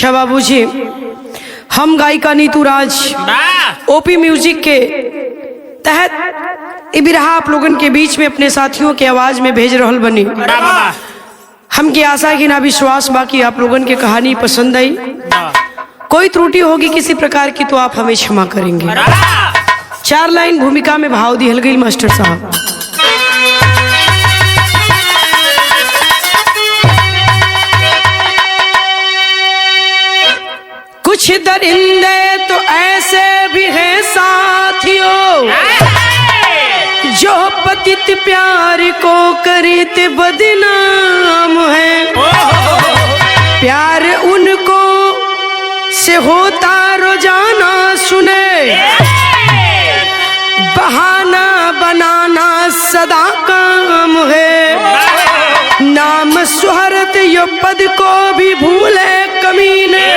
अच्छा बाबूजी, हम गायिका नीतू राज ओपी म्यूजिक के तहत बिरहा आप लोगन के बीच में अपने साथियों के आवाज में भेज रहल बनी। हमकी आशा है कि ना विश्वास बाकी आप लोगन के कहानी पसंद आई। कोई त्रुटि होगी किसी प्रकार की तो आप हमें क्षमा करेंगे। 4 लाइन भूमिका में भाव दिहल गई मास्टर साहब। कुछ दरिंदे तो ऐसे भी हैं साथियों, जो पतित प्यार को करते बदनाम है। प्यार उनको से होता रोजाना सुने, बहाना बनाना सदा काम है। नाम सुहरत यो पद को भी भूले कमीने,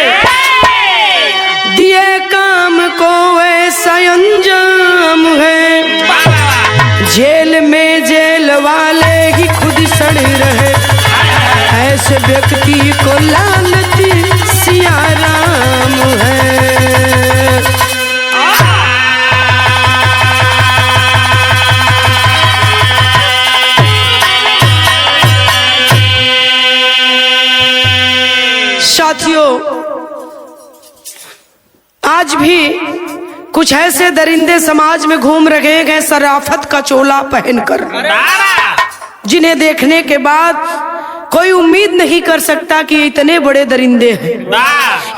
दिए काम को ऐसा अंजाम है। जेल में जेल वाले ही खुद सड़ रहे, ऐसे व्यक्ति को लानत सिया राम है। साथियों, आज भी कुछ ऐसे दरिंदे समाज में घूम रहे हैं शराफत का चोला पहनकर, जिन्हें देखने के बाद कोई उम्मीद नहीं कर सकता कि इतने बड़े दरिंदे हैं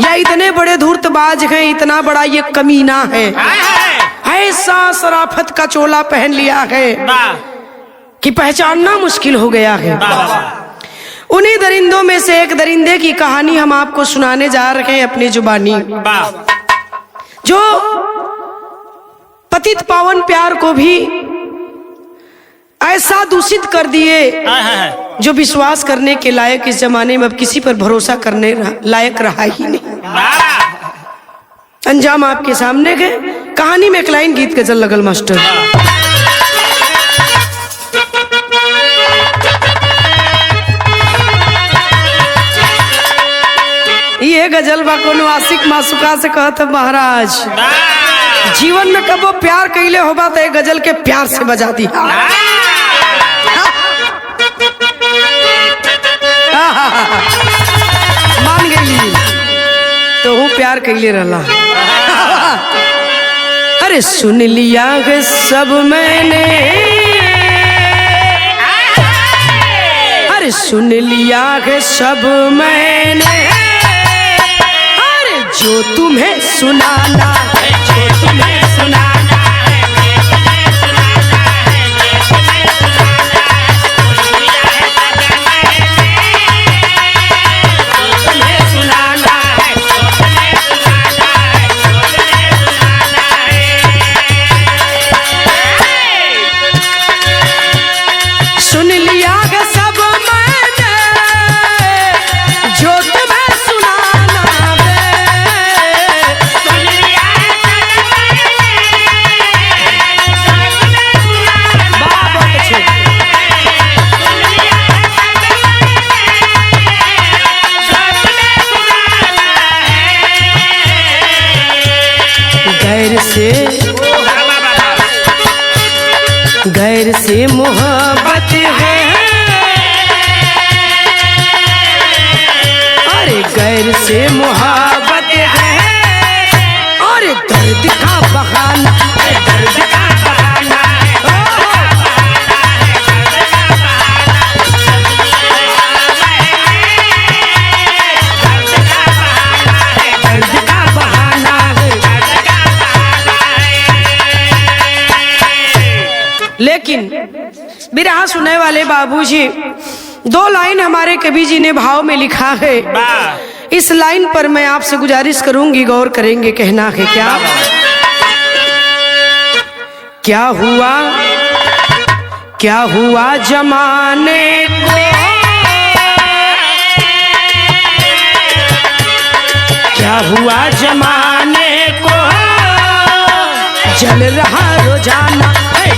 या इतने बड़े धूर्तबाज हैं, इतना बड़ा ये कमीना है। ऐसा शराफत का चोला पहन लिया है कि पहचानना मुश्किल हो गया है। उन्हीं दरिंदों में से एक दरिंदे की कहानी हम आपको सुनाने जा रहे हैं अपनी जुबानी, जो पतित पावन प्यार को भी ऐसा दूषित कर दिए जो विश्वास करने के लायक इस जमाने में अब किसी पर भरोसा करने लायक रहा ही नहीं। अंजाम आपके सामने है। कहानी में एक लाइन गीत गजल लगल मास्टर। ये गजल बा कोनो आशिक मासुका से कहत महाराज, जीवन में कबो प्यार कैले होबा तो एक गजल के प्यार से बजा दिया। मान गई तो हूँ प्यार कैले रहला। अरे सुन लिया है सब मैंने, अरे सुन लिया है सब मैंने, जो तुम्हें सुनाना है, जो तुम्हें सुनाना है, सुन लिया है सब मैंने, जो तुम्हें सुनाना गैर से मोहब्बत है। अरे गैर से मोहब्बत है, और दर्द का बहाना, दर्द का बहाना लेकिन बिरहा सुनने वाले बाबूजी 2 लाइन हमारे कवि जी ने भाव में लिखा है। इस लाइन पर मैं आपसे गुजारिश करूंगी, गौर करेंगे। कहना है क्या, क्या हुआ, क्या हुआ जमाने को, क्या हुआ जमाने को, जल रहा रोजाना,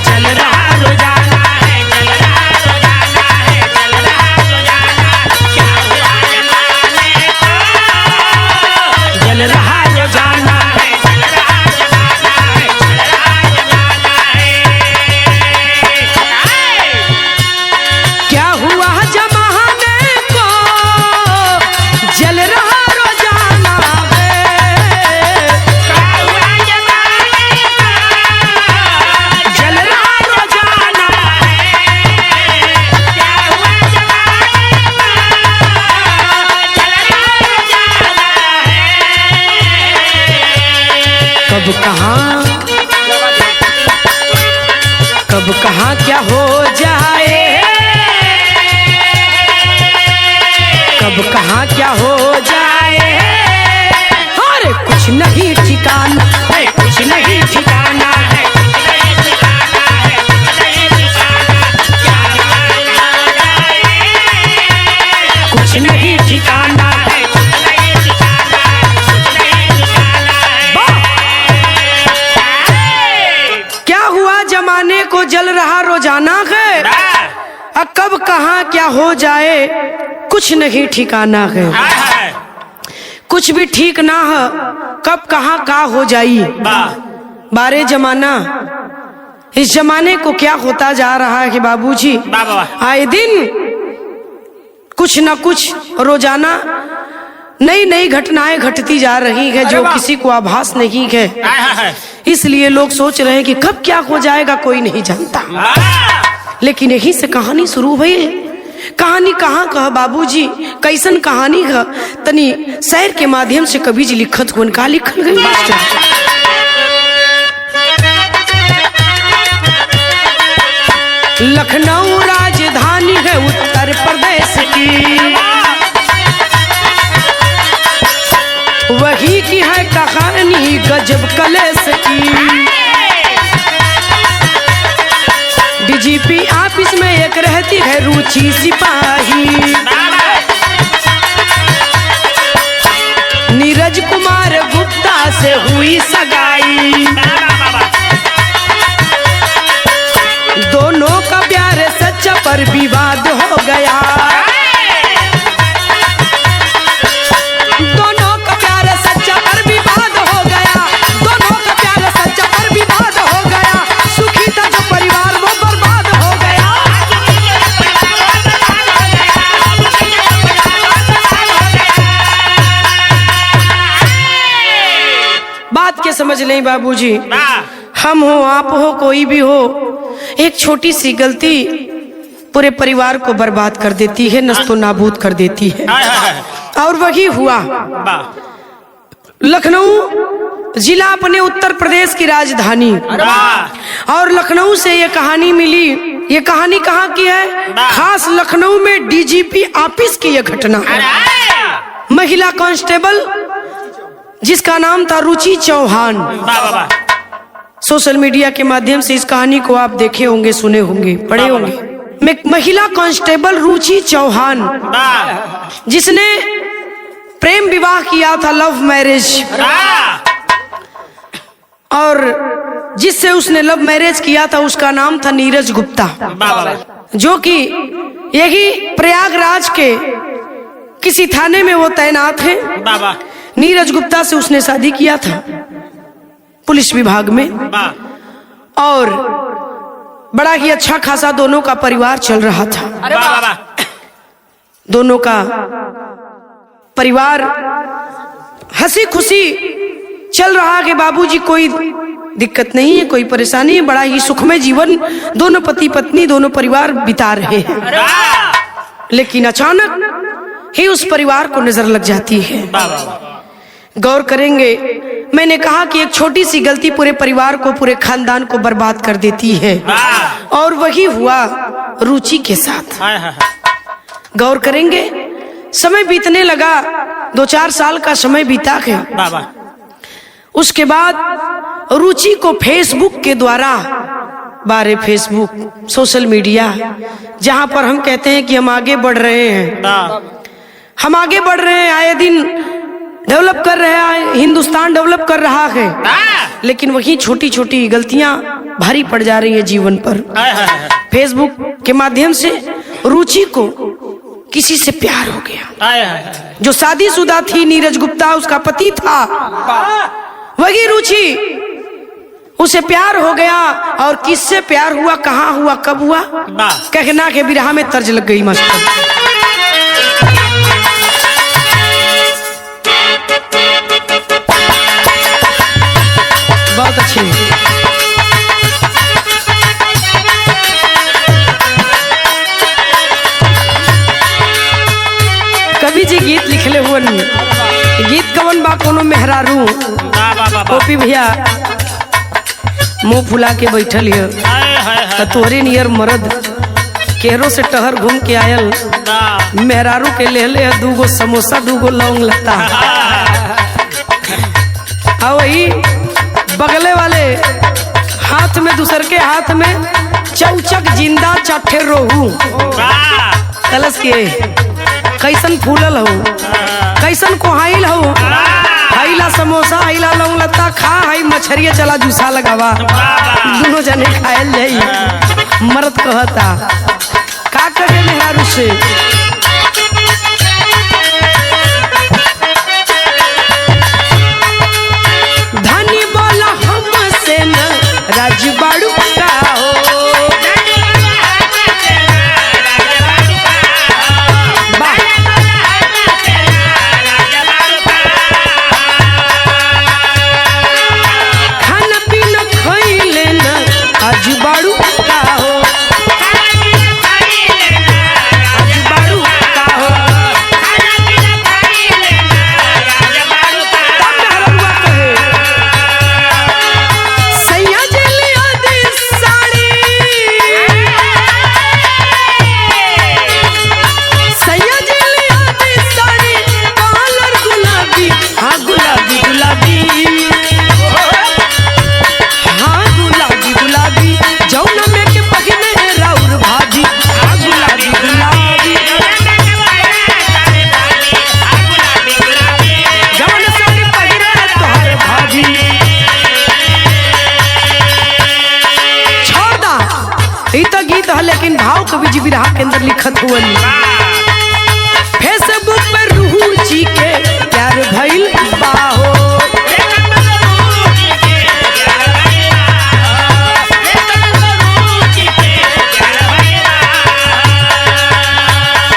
जल रहा रोजाना, जल रहा रोजाना, जल रहा रोजाना। क्या हुआ जमाने को, कब कहाँ क्या हो जाए, अरे कुछ नहीं ठिकाना है, कुछ नहीं ठिकाना है, कुछ नहीं ठिकाना है। क्या हुआ जमाने को जल रहा रोजाना है, अब कब कहाँ क्या हो जाए कुछ नहीं ठिकाना है। कुछ भी ठीक ना है, कब कहाँ का हो जाई। बारे जमाना, इस जमाने को क्या होता जा रहा है कि बाबूजी, आए दिन कुछ न कुछ रोजाना नई नई घटनाएं घटती जा रही है जो किसी को आभास नहीं है। इसलिए लोग सोच रहे हैं कि कब क्या हो जाएगा कोई नहीं जानता। लेकिन यही से कहानी शुरू हुई। कहानी कहाँ कह बाबूजी, कैसन कहानी है, तनी शहर के माध्यम से कवि जी लिखत हो, उनका लिखल गई। लखनऊ राजधानी है उत्तर प्रदेश की, वही की है कहानी गजब कलेस की। डीजीपी ऑफिस में एक रहती है रुचि सिपाही, नीरज कुमार गुप्ता से हुई सगाई। दोनों का प्यार सच्चा पर विवाद हो गया, दोनों का प्यार सच्चा पर विवाद हो गया, दोनों का प्यार सच्चा पर विवाद हो गया। सुखी था जो परिवार वो बर्बाद हो गया। बात के समझ नहीं बाबूजी, हम हो आप हो कोई भी हो, एक छोटी सी गलती पूरे परिवार को बर्बाद कर देती है, नस्तो नाबूद कर देती है। और वही हुआ। लखनऊ जिला अपने उत्तर प्रदेश की राजधानी, और लखनऊ से ये कहानी मिली। ये कहानी कहाँ की है, खास लखनऊ में डीजीपी ऑफिस की यह घटना। महिला कांस्टेबल जिसका नाम था रुचि चौहान, सोशल मीडिया के माध्यम से इस कहानी को आप देखे होंगे, सुने होंगे, पढ़े होंगे। महिला कांस्टेबल रुचि चौहान जिसने प्रेम विवाह किया था, लव मैरिज, और जिससे उसने लव मैरिज किया था उसका नाम था नीरज गुप्ता, जो कि यही प्रयागराज के किसी थाने में वो तैनात है। नीरज गुप्ता से उसने शादी किया था पुलिस विभाग में, और बड़ा ही अच्छा खासा दोनों का परिवार चल रहा था। दोनों का परिवार हंसी खुशी चल रहा है बाबूजी, कोई दिक्कत नहीं है, कोई परेशानी है, बड़ा ही सुखमय जीवन दोनों पति पत्नी दोनों परिवार बिता रहे हैं। लेकिन अचानक ही उस परिवार को नजर लग जाती है। गौर करेंगे, मैंने कहा कि एक छोटी सी गलती पूरे परिवार को, पूरे खानदान को बर्बाद कर देती है, और वही हुआ रुचि के साथ। गौर करेंगे, समय बीतने लगा, 2-4 साल का समय बीता गया। उसके बाद रुचि को फेसबुक के द्वारा, बारे फेसबुक सोशल मीडिया जहां पर हम कहते हैं कि हम आगे बढ़ रहे हैं, हम आगे बढ़ रहे हैं, आए दिन डेवलप कर रहे हैं, हिंदुस्तान डेवलप कर रहा है, लेकिन वही छोटी छोटी गलतियां भारी पड़ जा रही है जीवन पर। फेसबुक के माध्यम से रुचि को किसी से प्यार हो गया, जो शादीशुदा थी, नीरज गुप्ता उसका पति था, वही रुचि, उसे प्यार हो गया। और किससे प्यार हुआ, कहाँ हुआ, कब हुआ, कहना के बिरहा में तर्ज लग गई मास्टर। बहुत अच्छी। कवि जी गीत लिखले हुए, गीत कवन बा कोनो मेहरारू, ओपी भैया मुंह फुला के बैठल है, तोरे नियर मर्द केरो से टहर घूम के आयल मेहरारू के ले 2 समोसा 2 लौंग लता और वही बगले वाले हाथ में दूसर के हाथ में चौचक जिंदा चट्ठे रोहू कलश के कैसन फूलल हो कैसन कोहाइल हो हाइला समोसा हाइला लौंग लता खा हाई मछरिया चला जूसा लगावा दोनों जने खायल जाई मर्द कहता का करे मेहरारू से धनी बोला हमसे न राजबाड़ू का हो खाना पीना खइले न राजबाड़ू का हो लेकिन भाव कवि जी विरहा के अंदर लिखत हुआ फेसबुक पर रूहू जी के प्यार भइल बाहो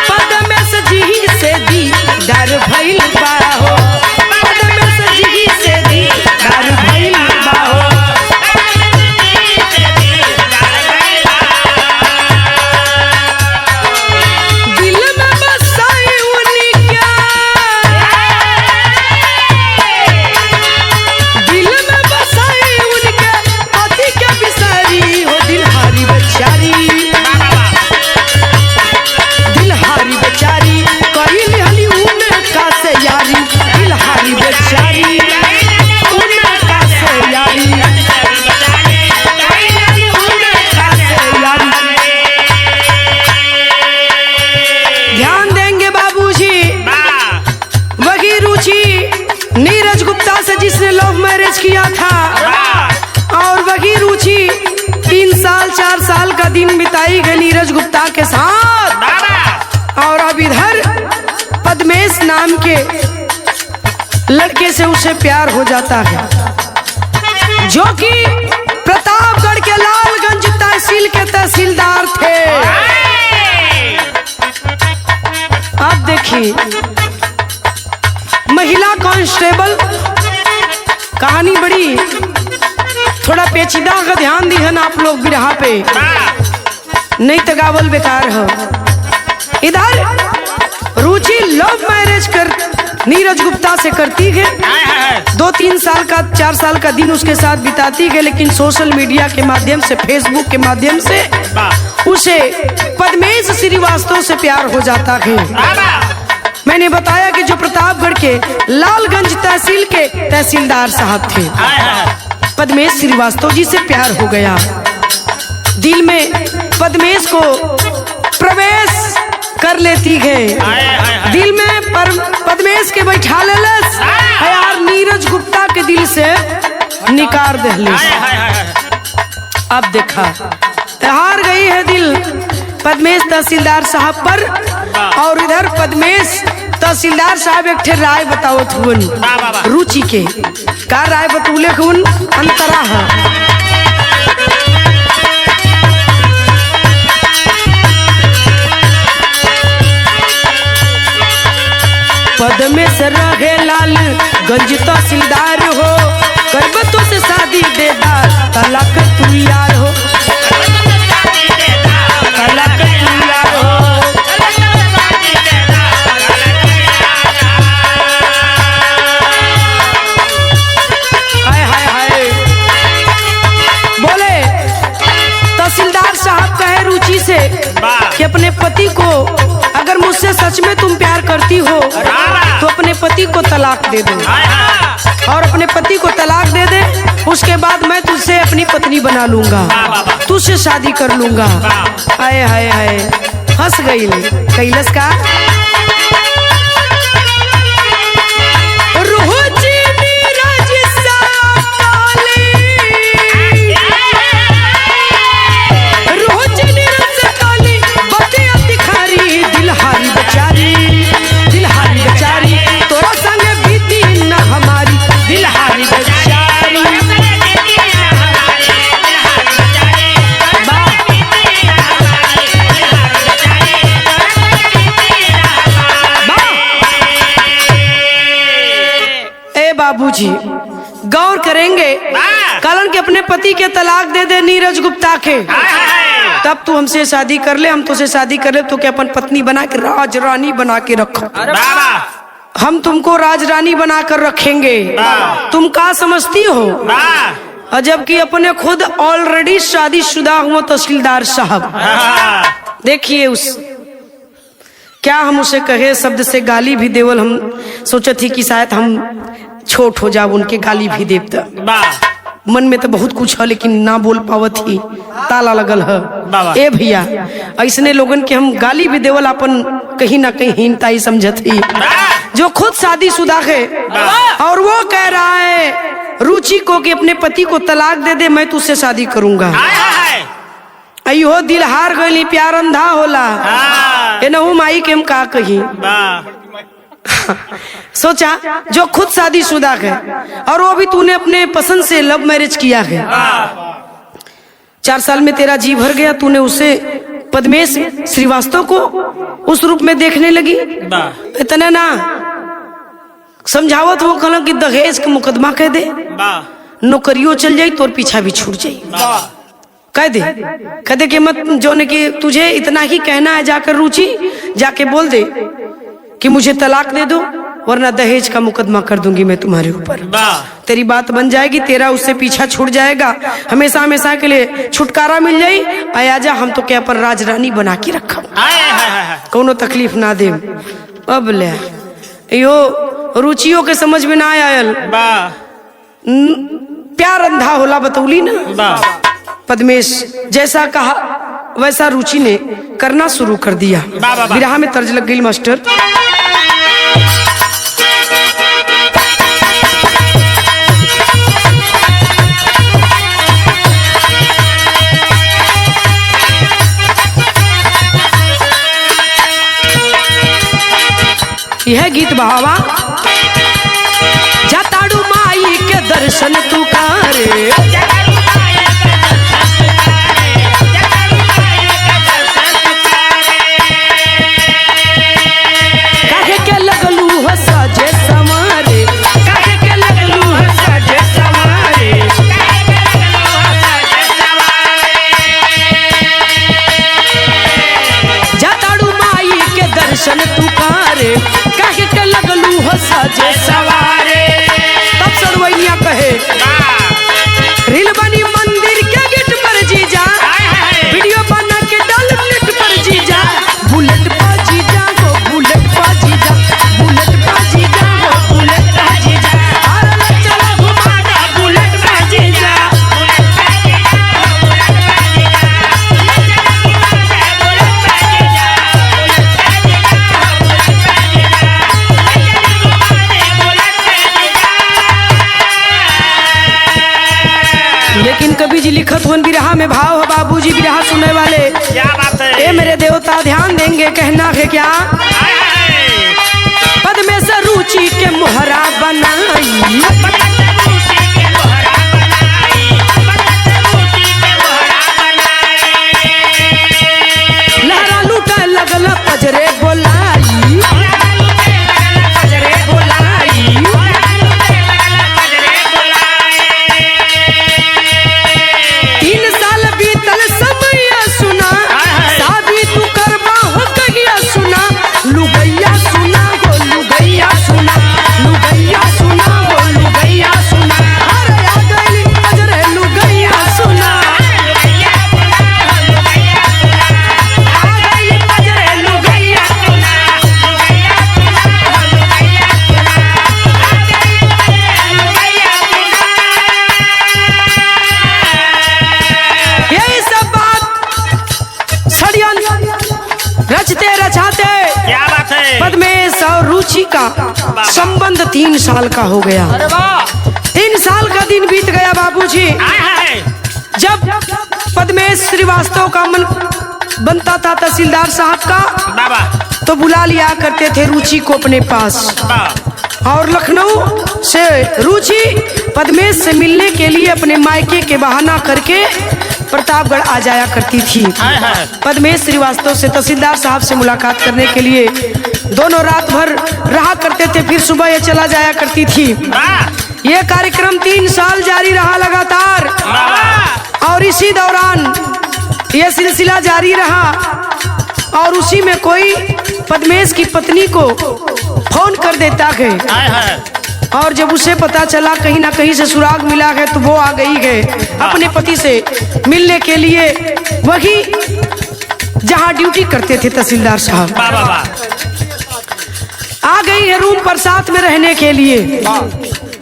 पद में सजी से दी डर भइल बाहो पद में सजी से दी डर भइल बाहो नीरज गुप्ता से जिसने लव मैरिज किया था और वही रुचि 3 साल 4 साल का दिन बिताई गई नीरज गुप्ता के साथ और अब इधर पद्मेश नाम के लड़के से उसे प्यार हो जाता है जो कि प्रतापगढ़ के लालगंज तहसील के तहसीलदार थे। आप देखिए महिला कांस्टेबल कहानी बड़ी थोड़ा पेचीदा का ध्यान दिहन आप लोग बिरहा पे नहीं तो गावल बेकार हो। इधर रुचि लव मैरिज कर नीरज गुप्ता से करती है 2-3 साल का 4 साल का दिन उसके साथ बिताती है लेकिन सोशल मीडिया के माध्यम से फेसबुक के माध्यम से उसे पद्मेश श्रीवास्तव से प्यार हो जाता है। मैंने बताया कि जो प्रतापगढ़ के लालगंज तहसील के तहसीलदार साहब थे पद्मेश श्रीवास्तव जी से प्यार हो गया। दिल में पद्मेश को प्रवेश कर लेती है दिल में पद्मेश के बैठा लेलस यार नीरज गुप्ता के दिल से निकार दहलिस। अब देखा हार गई है दिल पद्मेश तहसीलदार साहब पर और इधर पद्मेश तहसीलदार साहब एक राय बताओ थुन रुचि के का राय बतौले खून अंतरा है। पद्मेश रहे लालगंज तहसीलदार हो करबतो से शादी दे तलाक तू यार हो तलाक तू यार हो। बोले तहसीलदार साहब कहे रुचि से कि सच में तुम प्यार करती हो तो अपने पति को तलाक दे दो और अपने पति को तलाक दे दे। उसके बाद मैं तुझसे अपनी पत्नी बना लूंगा, तुझसे शादी कर लूंगा। हाय हाय हाय, हंस गई कैलस का बाबूजी गौर करेंगे कलन के अपने पति के तलाक दे दे नीरज गुप्ता के, तब तू हमसे शादी कर ले, हम तुझसे शादी कर ले तो क्या अपन पत्नी बना के राज रानी बना के रखो। हम तुमको राज रानी बना कर रखेंगे। तुम क्या समझती हो? जबकि अपने खुद ऑलरेडी शादीशुदा हुआ तहसीलदार साहब। देखिए उस क्या हम उसे कहे शब्द से गाली भी देवल, हम सोचे थी कि शायद हम छोट हो जाओ उनके गाली भी देवता। मन में तो बहुत कुछ है लेकिन ना बोल पावत ही, ताला लगल है। ए भैया ऐसने लोगन के हम गाली भी देवल अपन कहीं ना कहीं हीनता ही समझत ही। जो खुद शादीशुदा है और वो कह रहा है रुचि को कि अपने पति को तलाक दे दे, मैं तुझसे शादी करूंगा। अयो दिल हार गई, प्यार अंधा होला। नहू माई के हम का कही सोचा जो खुद शादीशुदा है और वो भी तूने अपने पसंद से लव मैरिज किया है। 4 साल में तेरा जी भर गया, तूने उसे पद्मेश श्रीवास्तव को उस रूप में देखने लगी। इतना ना समझावत वो कहला कि दहेज का मुकदमा कह दे, नौकरियों चल जाई तो पीछा भी छूट जाई। कह दे कि मत जो ने कि तुझे इतना ही कहना है, जाकर रुचि जाके बोल दे कि मुझे तलाक दे दो वरना दहेज का मुकदमा कर दूंगी मैं तुम्हारे ऊपर। तेरी बात बन जाएगी, तेरा उससे पीछा छूट जाएगा, हमेशा हमेशा के लिए छुटकारा मिल जाई। आजा हम तो क्या पर राज रानी बना के रखा, कोनो तकलीफ ना दे। अब ले यो रुचियों के समझ में ना आयल, प्यार अंधा होला बतौली ना। पद्मेश जैसा कहा वैसा रुचि ने करना शुरू कर दिया। विरहा में तर्ज लग गई मास्टर। यह गीत बहावा जताड़ू माई के दर्शन तू करे, काहे के लगलू हो सजे समारे, काहे के लगलू हो सजे समारे। जताड़ू माई के दर्शन तू करे, काहे के लगलू हो सजे सवारे। तब सरवैया कहे रील बनी मंदिर के गेट पर जीजा, वीडियो बना के डाल नेट पर जीजा, बुलेट पर जीजा हो बुलेट पर जीजा, बुलेट पर जीजा हो बुलेट पर जीजा, अरे चला घुमा दे बुलेट पर जीजा। लेकिन कभी जी लिखत हुन बिरहा में भाव है बाबूजी, बिरहा सुनने वाले क्या बात है? ए मेरे देवता ध्यान देंगे, कहना है क्या पद्मेश रुचि के मोहरा बनाई, लहरा लूटा लगल पजरे बोलाई, पजरे बोलाई। 3 साल बीतल समय सुना, शादी तू करबा हो कहिया सुना, लुगैया सुना हो लुगैया सुना, लुगैया सुना हो लुगैया पद्मेश और रुचि का संबंध 3 साल का हो गया। 3 साल का दिन बीत गया बाबूजी। जब पद्मेश श्रीवास्तव का मन बनता था तहसीलदार साहब का, तो बुला लिया करते थे रुचि को अपने पास, और लखनऊ से रुचि पद्मेश से मिलने के लिए अपने मायके के बहाना करके प्रतापगढ़ आ जाया करती थी। पद्मेश श्रीवास्तव से तहसीलदार साहब से मुलाकात करने के लिए दोनों रात भर रहा करते थे, फिर सुबह ये चला जाया करती थी। ये कार्यक्रम 3 साल जारी रहा लगातार, और इसी दौरान ये सिलसिला जारी रहा, और उसी में कोई पद्मेश की पत्नी को फोन कर देता है, और जब उसे पता चला कहीं ना कहीं से सुराग मिला है, तो वो आ गई है अपने पति से मिलने के लिए, वही जहां ड्यूटी करते थे तहसीलदार साहब। आ गई है रूम पर साथ में रहने के लिए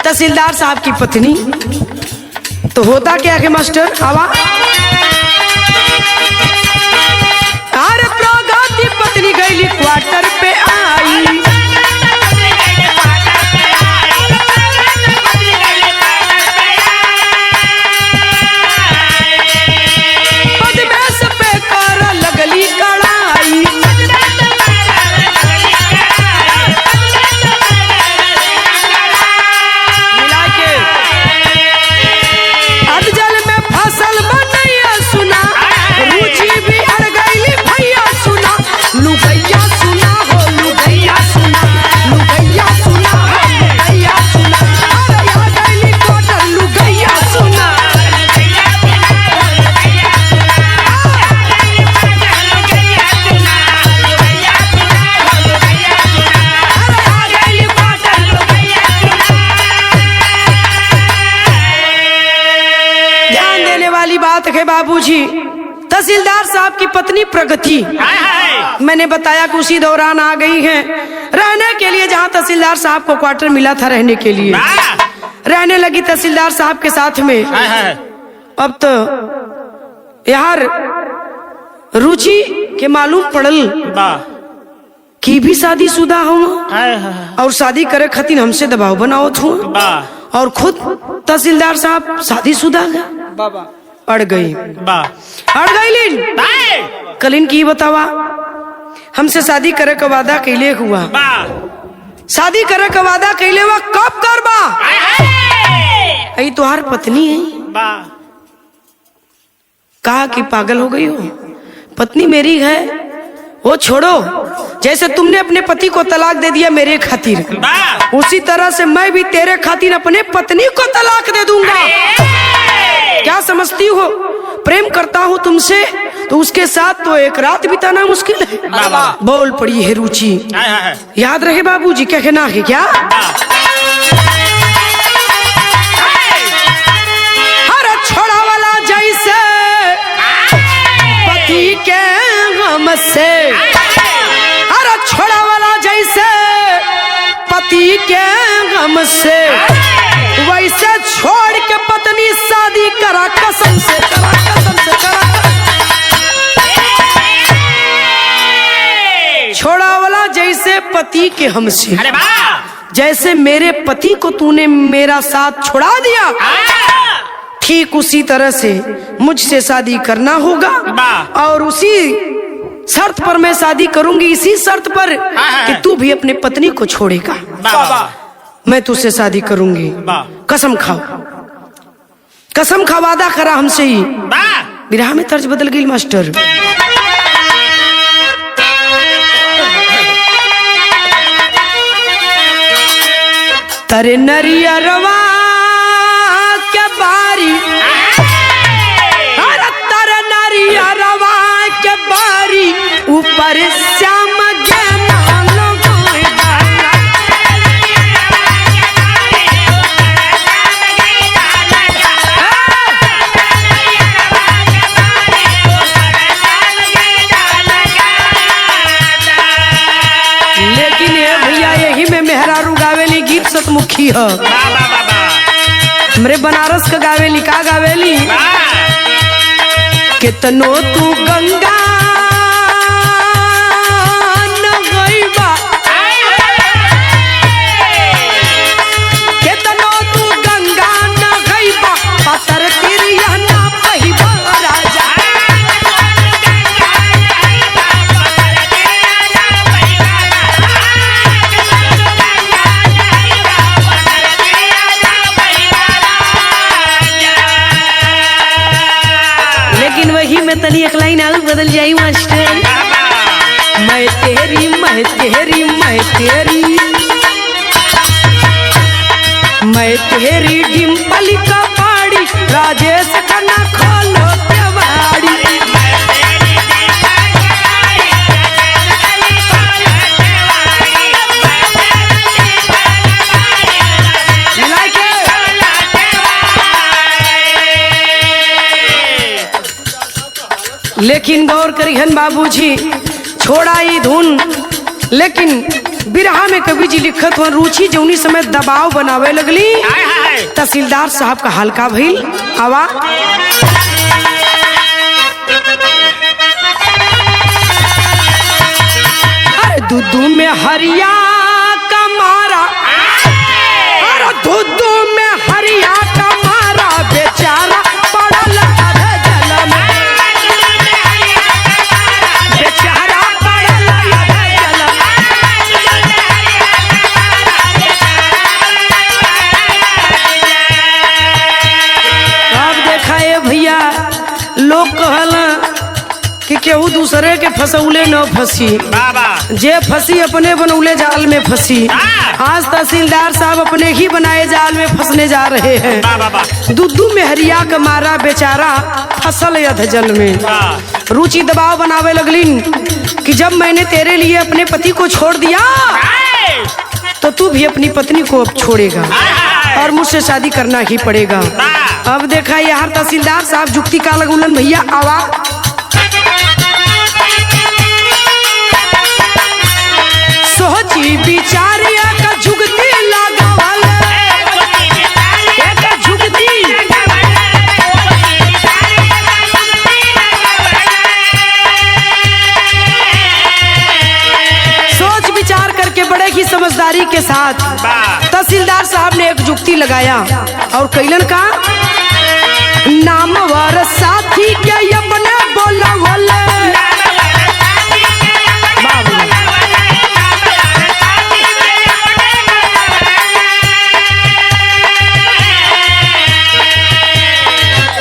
तहसीलदार साहब की पत्नी। तो होता क्या है मास्टर, आवा अरे प्रगति पत्नी गई क्वार्टर पे आई, पद्मेश पे कर लगली कड़ाई, मिला के अधजल में फसल बनैया सुना, रुचि भी अड़ गई भैया सुना, लुगैया सुना हो लुगैया सुना, लुगैया सुना हो लुगैया सुना, अरे आ गई क्वार्टर लुगैया सुना, ध्यान देने वाली बात है बाबूजी। तहसीलदार साहब की पत्नी प्रगति, मैंने बताया कि उसी दौरान आ गई है रहने के लिए, जहां तहसीलदार साहब को क्वार्टर मिला था रहने के लिए, रहने लगी तहसीलदार साहब के साथ में। अब तो यार रुचि के मालूम पड़ल कि भी शादीशुदा हूँ, और शादी करे खातिर हमसे दबाव बनाओ थू, और खुद तहसीलदार साहब शादीशुदा अड़ गई लीन कलिन की बतावा, हमसे शादी करे का वादा कैले हुआ, शादी करे का वादा कैले हुआ, कब करबा? आई तुहार पत्नी है। कहा कि पागल हो गई हो, पत्नी मेरी है, वो छोड़ो, जैसे तुमने अपने पति को तलाक दे दिया मेरे खातिर, उसी तरह से मैं भी तेरे खातिर अपने पत्नी को तलाक दे दूंगा। क्या समझती हो, प्रेम करता हूँ तुमसे, तो उसके साथ तो एक रात बिताना मुश्किल है। बोल पड़ी है रुचि, याद रहे बाबूजी क्या कहना है क्या? अरे छोड़ा वाला जैसे पति के गम से, अरे छोड़ा वाला जैसे पति के गम से, वैसे छोड़ के पत्नी शादी करा, कसम से करा, कसम से करा। छोड़ा वाला जैसे पति के हमसे, जैसे मेरे पति को तूने मेरा साथ छुड़ा दिया, ठीक उसी तरह से मुझसे शादी करना होगा, और उसी शर्त पर मैं शादी करूंगी, इसी शर्त पर कि तू भी अपने पत्नी को छोड़ेगा। मैं तुझसे शादी करूंगी, कसम खाओ, कसम खा, वादा करा हमसे ही। विरह में तर्ज बदल गई मास्टर। तरे नरियरवा के बारी, अरे तरे नरियरवा के बारी, ऊपर श्याम सतमुखी है, हमरे बनारस का गावेली, का गावेली, कितनो तू गंगा न गईबा तेरी डिम्पल का पाड़ी राजेश खन्ना खोलो केवाड़ी। लेकिन गौर करिहन बाबूजी, छोड़ा ई धुन, लेकिन बिरहा में कवि जी लिखत हुआ रुचि जौनी समय दबाव बनावे लगली, तहसीलदार साहब का हल्का भइल। आवा अरे दूधू में हरिया का मारा, अरे दूधू में हरिया का मारा बेचारा पड़ल अधे जल में, बेचारा पड़ल अधे जल में। भैया लोग कहला कि केहू दूसरे के फसौले न फंसी, जे फंसी अपने बनौले जाल में फंसी। आज तहसीलदार साहब अपने ही बनाए जाल में फंसने जा रहे हैं। दूधू में हरिया का मारा बेचारा फसल अधजल में। रुचि दबाव बनावे लगलिन कि जब मैंने तेरे लिए अपने पति को छोड़ दिया तो तू भी अपनी पत्नी को अब छोड़ेगा और मुझसे शादी करना ही पड़ेगा। अब देखा यार तहसीलदार साहब जुक्ति का लगुलन भैया। आवा सोची बिचारिया का जुगती लगावल, एक जुगती सोच विचार करके बड़े ही समझदारी के साथ तहसीलदार साहब ने एक जुक्ति लगाया और कैलन का नामवर साथी के अपने बोलावल।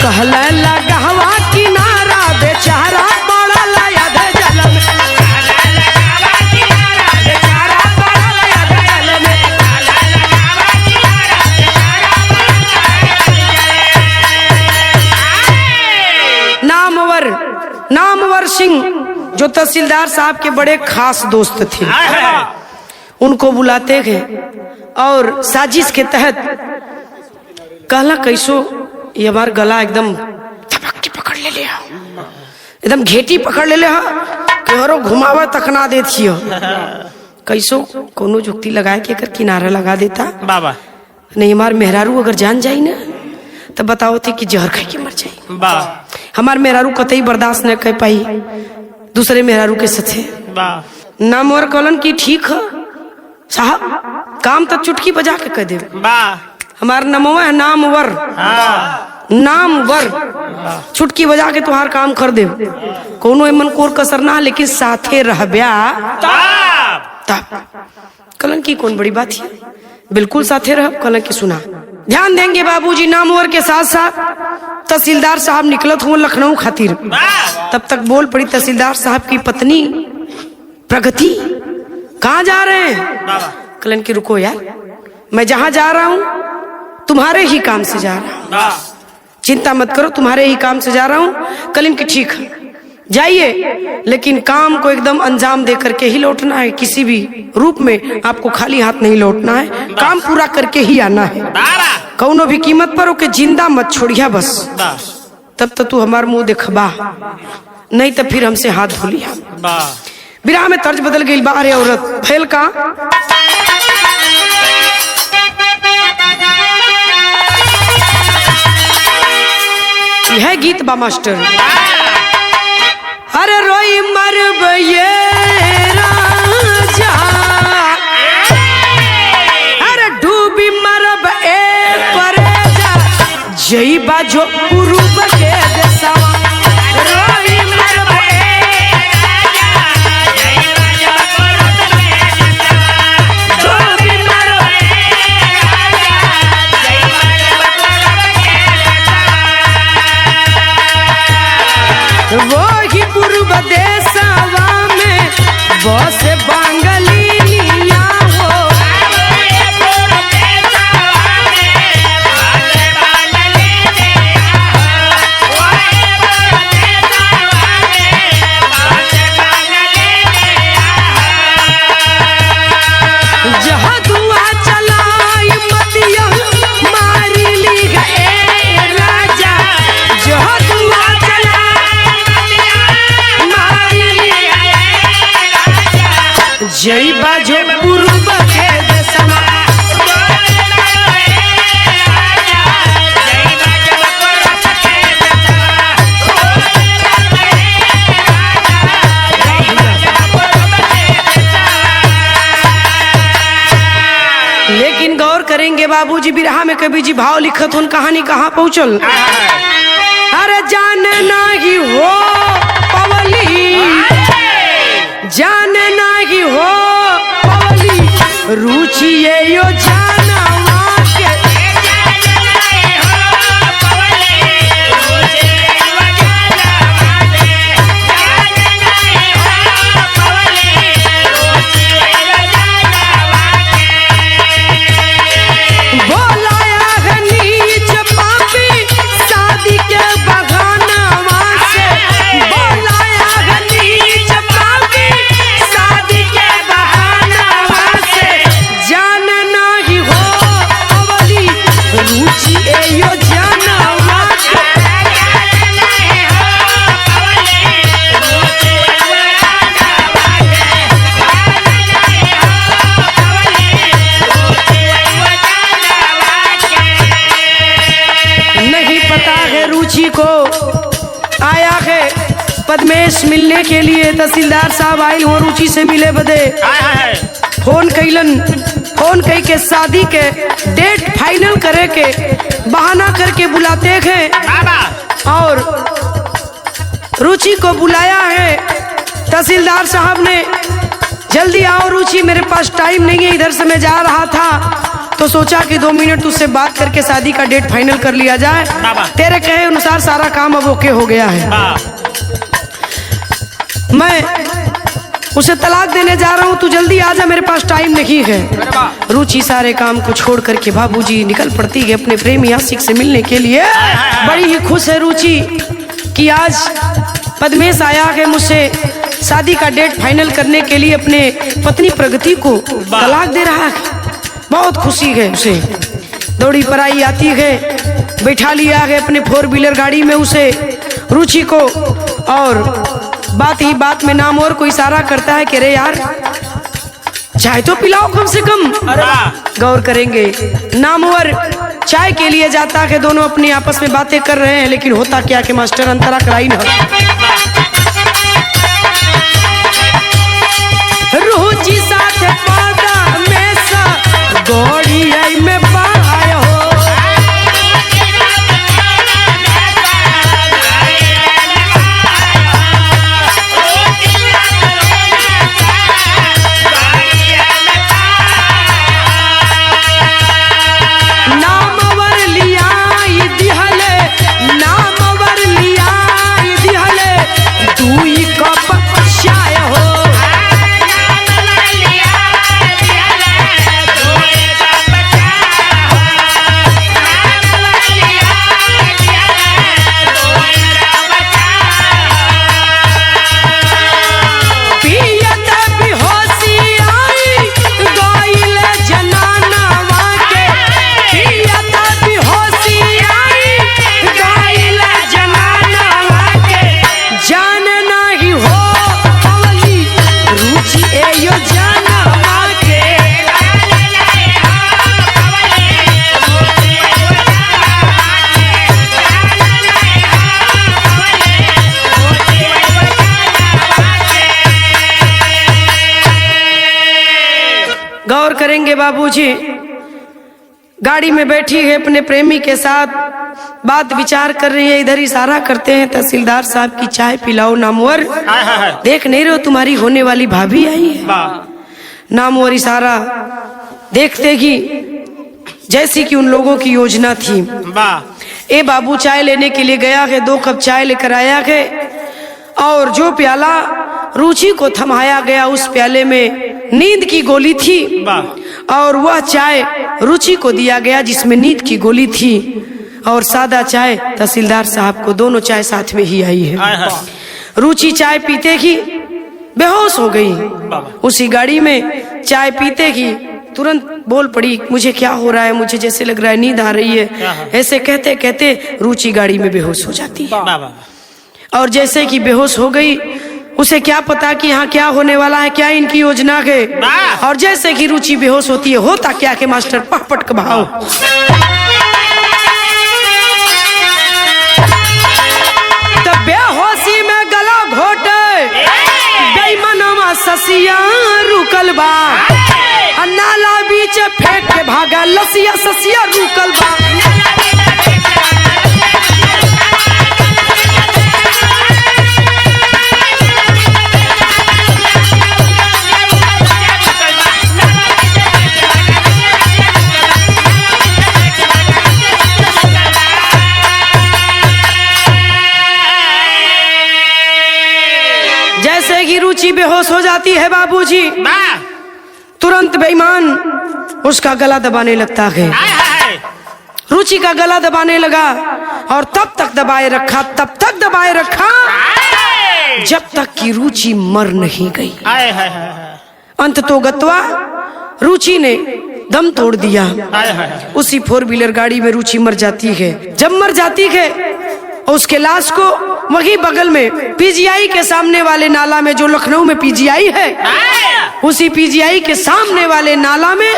कहले लगहवा किनारा बेचारा पड़ल अधे जल में, बेचारा पड़ल अधे जल में। नामवर सिंह जो तहसीलदार साहब के बड़े खास दोस्त थे, उनको बुलाते गए और साजिश के तहत कहला कैसो ये हमार गला एकदम थपकी पकड़ ले लिया, एकदम घेटी पकड़ ले लिया, केहरो घुमावा तक ना देती हो। कैसो कोनो जुक्ति लगाए के कर किनारा लगा देता बाबा। नहीं हमार मेहरारू अगर जान जाई ना तो बताओ थे कि जहर खा के मर जाई। हमार मेहरारू कतई बर्दाश्त न कर पाई दूसरे मेहरारू के साथे। नामवर कहलन की ठीक है साहब, काम तो चुटकी बजा के कह दे। हमार नमवा है नामवर, नामवर चुटकी बजा के तुहार काम कर दे। कोनो मन कोर कसर ना, लेकिन साथे रहब्या तब। कलन की कौन बड़ी बात है, बिल्कुल साथे रह। कलन की सुना ध्यान देंगे बाबूजी। नामवर के साथ साथ तहसीलदार साहब निकलत हुए लखनऊ खातिर। तब तक बोल पड़ी तहसीलदार साहब की पत्नी प्रगति, कहाँ जा रहे हैं? कलन की रुको यार, मैं जहाँ जा रहा हूँ तुम्हारे ही काम से जा रहा हूँ, चिंता मत करो, तुम्हारे ही काम से जा रहा हूँ। कलन की ठीक है जाइए, लेकिन काम को एकदम अंजाम दे करके ही लौटना है, किसी भी रूप में आपको खाली हाथ नहीं लौटना है, काम पूरा करके ही आना है। कौनो भी कीमत पर ओके जिंदा मत छोड़िया बस। तब तो तू हमार मुंह देखबा, नहीं तो फिर हमसे हाथ धोलिया। विराह में तर्ज बदल गई। बारे औरत फैल का यह गीत बा मास्टर। अरे रोई मरब ये राजा, अरे डूबी मरब ए परेजा, जई बाजो उरुब के देसवा। रोई मरब ए राजा, जई बाजो उरुब के देसवा। डूबी मरब ए राजा, जई बाजो उरुब के देसवा। वो ही पूर्व देशवा में बस बांगली पूर्व के दशमा। लेकिन गौर करेंगे बाबूजी बिरहा में कभी जी भाव लिखत उन कहानी कहाँ पहुँचल। अरे जान नाही हो पवली, जान नाही हो पवली रुचि ये यो जानवा के। को आया है पद्मेश मिलने के लिए। तहसीलदार साहब आयल हो रुचि से मिले बदे फोन कैलन, फोन कई के शादी के डेट फाइनल करे के बहाना करके बुलाते हैं और रुचि को बुलाया है। तहसीलदार साहब ने जल्दी आओ रुचि, मेरे पास टाइम नहीं है, इधर से मैं जा रहा था तो सोचा कि 2 मिनट तुझसे बात करके शादी का डेट फाइनल कर लिया जाए। तेरे कहे अनुसार सारा काम अब ओके हो गया है। मैं उसे तलाक देने जा रहा हूँ, तू जल्दी आ जा, मेरे पास टाइम नहीं है। रुचि सारे काम को छोड़ करके बाबूजी निकल पड़ती है अपने प्रेमी आशिक से मिलने के लिए। बड़ी ही खुश है रुचि कि आज पद्मेश आया है मुझसे शादी का डेट फाइनल करने के लिए, अपने पत्नी प्रगति को तलाक दे रहा है। बहुत खुशी है उसे। दौड़ी पर आई आती है, बैठा लिया है अपने 4 व्हीलर गाड़ी में उसे रुचि को, और बात ही बात में नाम और को इशारा करता है कि अरे यार चाय तो पिलाओ कम से कम। गौर करेंगे नामवर चाय के लिए जाता है, दोनों अपनी आपस में बातें कर रहे हैं, लेकिन होता क्या कि मास्टर अंतरा कराई न रुचि साथ पादा में सा गोड़ी आई में बाय हो। नामवर लिया दिहले, नामवर लिया दिहले दुई कप चाय हो। गौर करेंगे बाबूजी गाड़ी में बैठी है अपने प्रेमी के साथ, बात विचार कर रही है। इधर इशारा करते हैं तहसीलदार साहब की चाय पिलाओ नामवर, देख नहीं रहे हो तुम्हारी होने वाली भाभी आई है। नामवर इशारा देखते ही जैसी कि उन लोगों की योजना थी। ए बाबू चाय लेने के लिए गया है, 2 कप चाय लेकर आया है, और जो प्याला रुचि को थमाया गया उस प्याले में नींद की गोली थी, और वह चाय रुचि को दिया गया जिसमें नींद की गोली थी, और सादा चाय तहसीलदार साहब को। दोनों चाय साथ में ही आई है। रुचि चाय पीते ही बेहोश हो गई। उसी गाड़ी में चाय पीते ही तुरंत बोल पड़ी, मुझे क्या हो रहा है, मुझे जैसे लग रहा है नींद आ रही है। ऐसे कहते कहते रुचि गाड़ी में बेहोश हो जाती है, और जैसे कि बेहोश हो गई उसे क्या पता कि यहाँ क्या होने वाला है, क्या इनकी योजना है। और जैसे कि रुचि बेहोश होती है, होता क्या के मास्टर पटपट का भाव। तब बेहोशी में गला घोटे बेईमानवा ससिया रुकल बा, नाला बीच फेंक के भागा लसिया ससिया रुकल बा। जैसे कि रुचि बेहोश हो जाती है बाबूजी, तुरंत बेईमान उसका गला दबाने लगता है। रुचि का गला दबाने लगा और तब तक दबाए रखा जब तक कि रुचि मर नहीं गई। अंत तो गत्वा रुचि ने दम तोड़ दिया। उसी 4 व्हीलर गाड़ी में रुचि मर जाती है। जब मर जाती है उसके लाश को वही बगल में पीजीआई के सामने वाले नाला में, जो लखनऊ में पीजीआई है, उसी पीजीआई के सामने वाले नाला में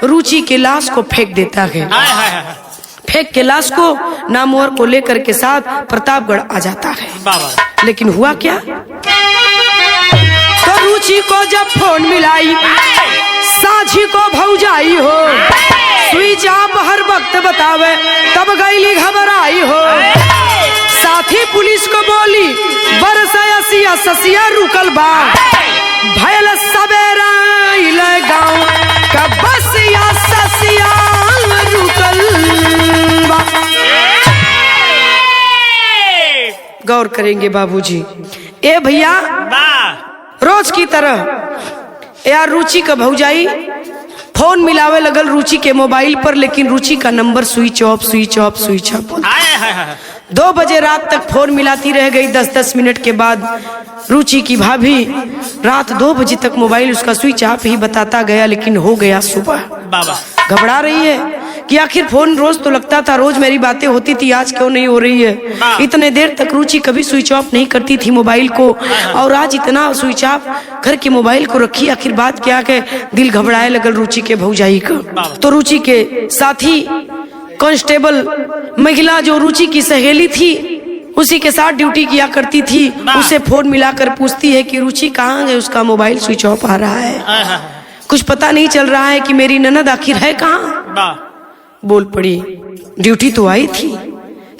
रुचि के लाश को फेंक देता है। फेंक के लाश को नामवर को लेकर के साथ प्रतापगढ़ आ जाता है। लेकिन हुआ क्या, तो रुचि को जब फोन मिलाई, साझी को भौजाई हो, स्विच ऑफ हर वक्त बतावे, तब गईली घबराई हो। साथी पुलिस को बोली बरसया सिया ससिया रुकल बा, भयल सवेरा गाँव का बसिया ससिया रुकल बा। गौर करेंगे बाबूजी। ए भैया, रोज की तरह यार रुचि का भौजाई फोन मिलावे लगल रुचि के मोबाइल पर, लेकिन रुचि का नंबर स्विच ऑफ 2 बजे रात तक फोन मिलाती रह गई। 10-10 मिनट के बाद रुचि की भाभी रात 2 बजे तक मोबाइल उसका स्विच ऑफ ही बताता गया, लेकिन हो गया सुबह। घबरा रही है कि आखिर फोन रोज तो लगता था, रोज मेरी बातें होती थी, आज क्यों नहीं हो रही है। इतने देर तक रुचि कभी स्विच ऑफ नहीं करती थी मोबाइल को, और आज इतना स्विच ऑफ घर के मोबाइल को रखी। आखिर बात क्या है, दिल घबराए लगल रुचि के भौजाई का। तो रुचि के साथी कांस्टेबल महिला जो रुचि की सहेली थी, उसी के साथ ड्यूटी किया करती थी, उसे फोन मिलाकर पूछती है कि रुचि कहाँ है, उसका मोबाइल स्विच ऑफ आ रहा है, कुछ पता नहीं चल रहा है कि मेरी ननद आखिर है कहाँ। बोल पड़ी ड्यूटी तो आई थी,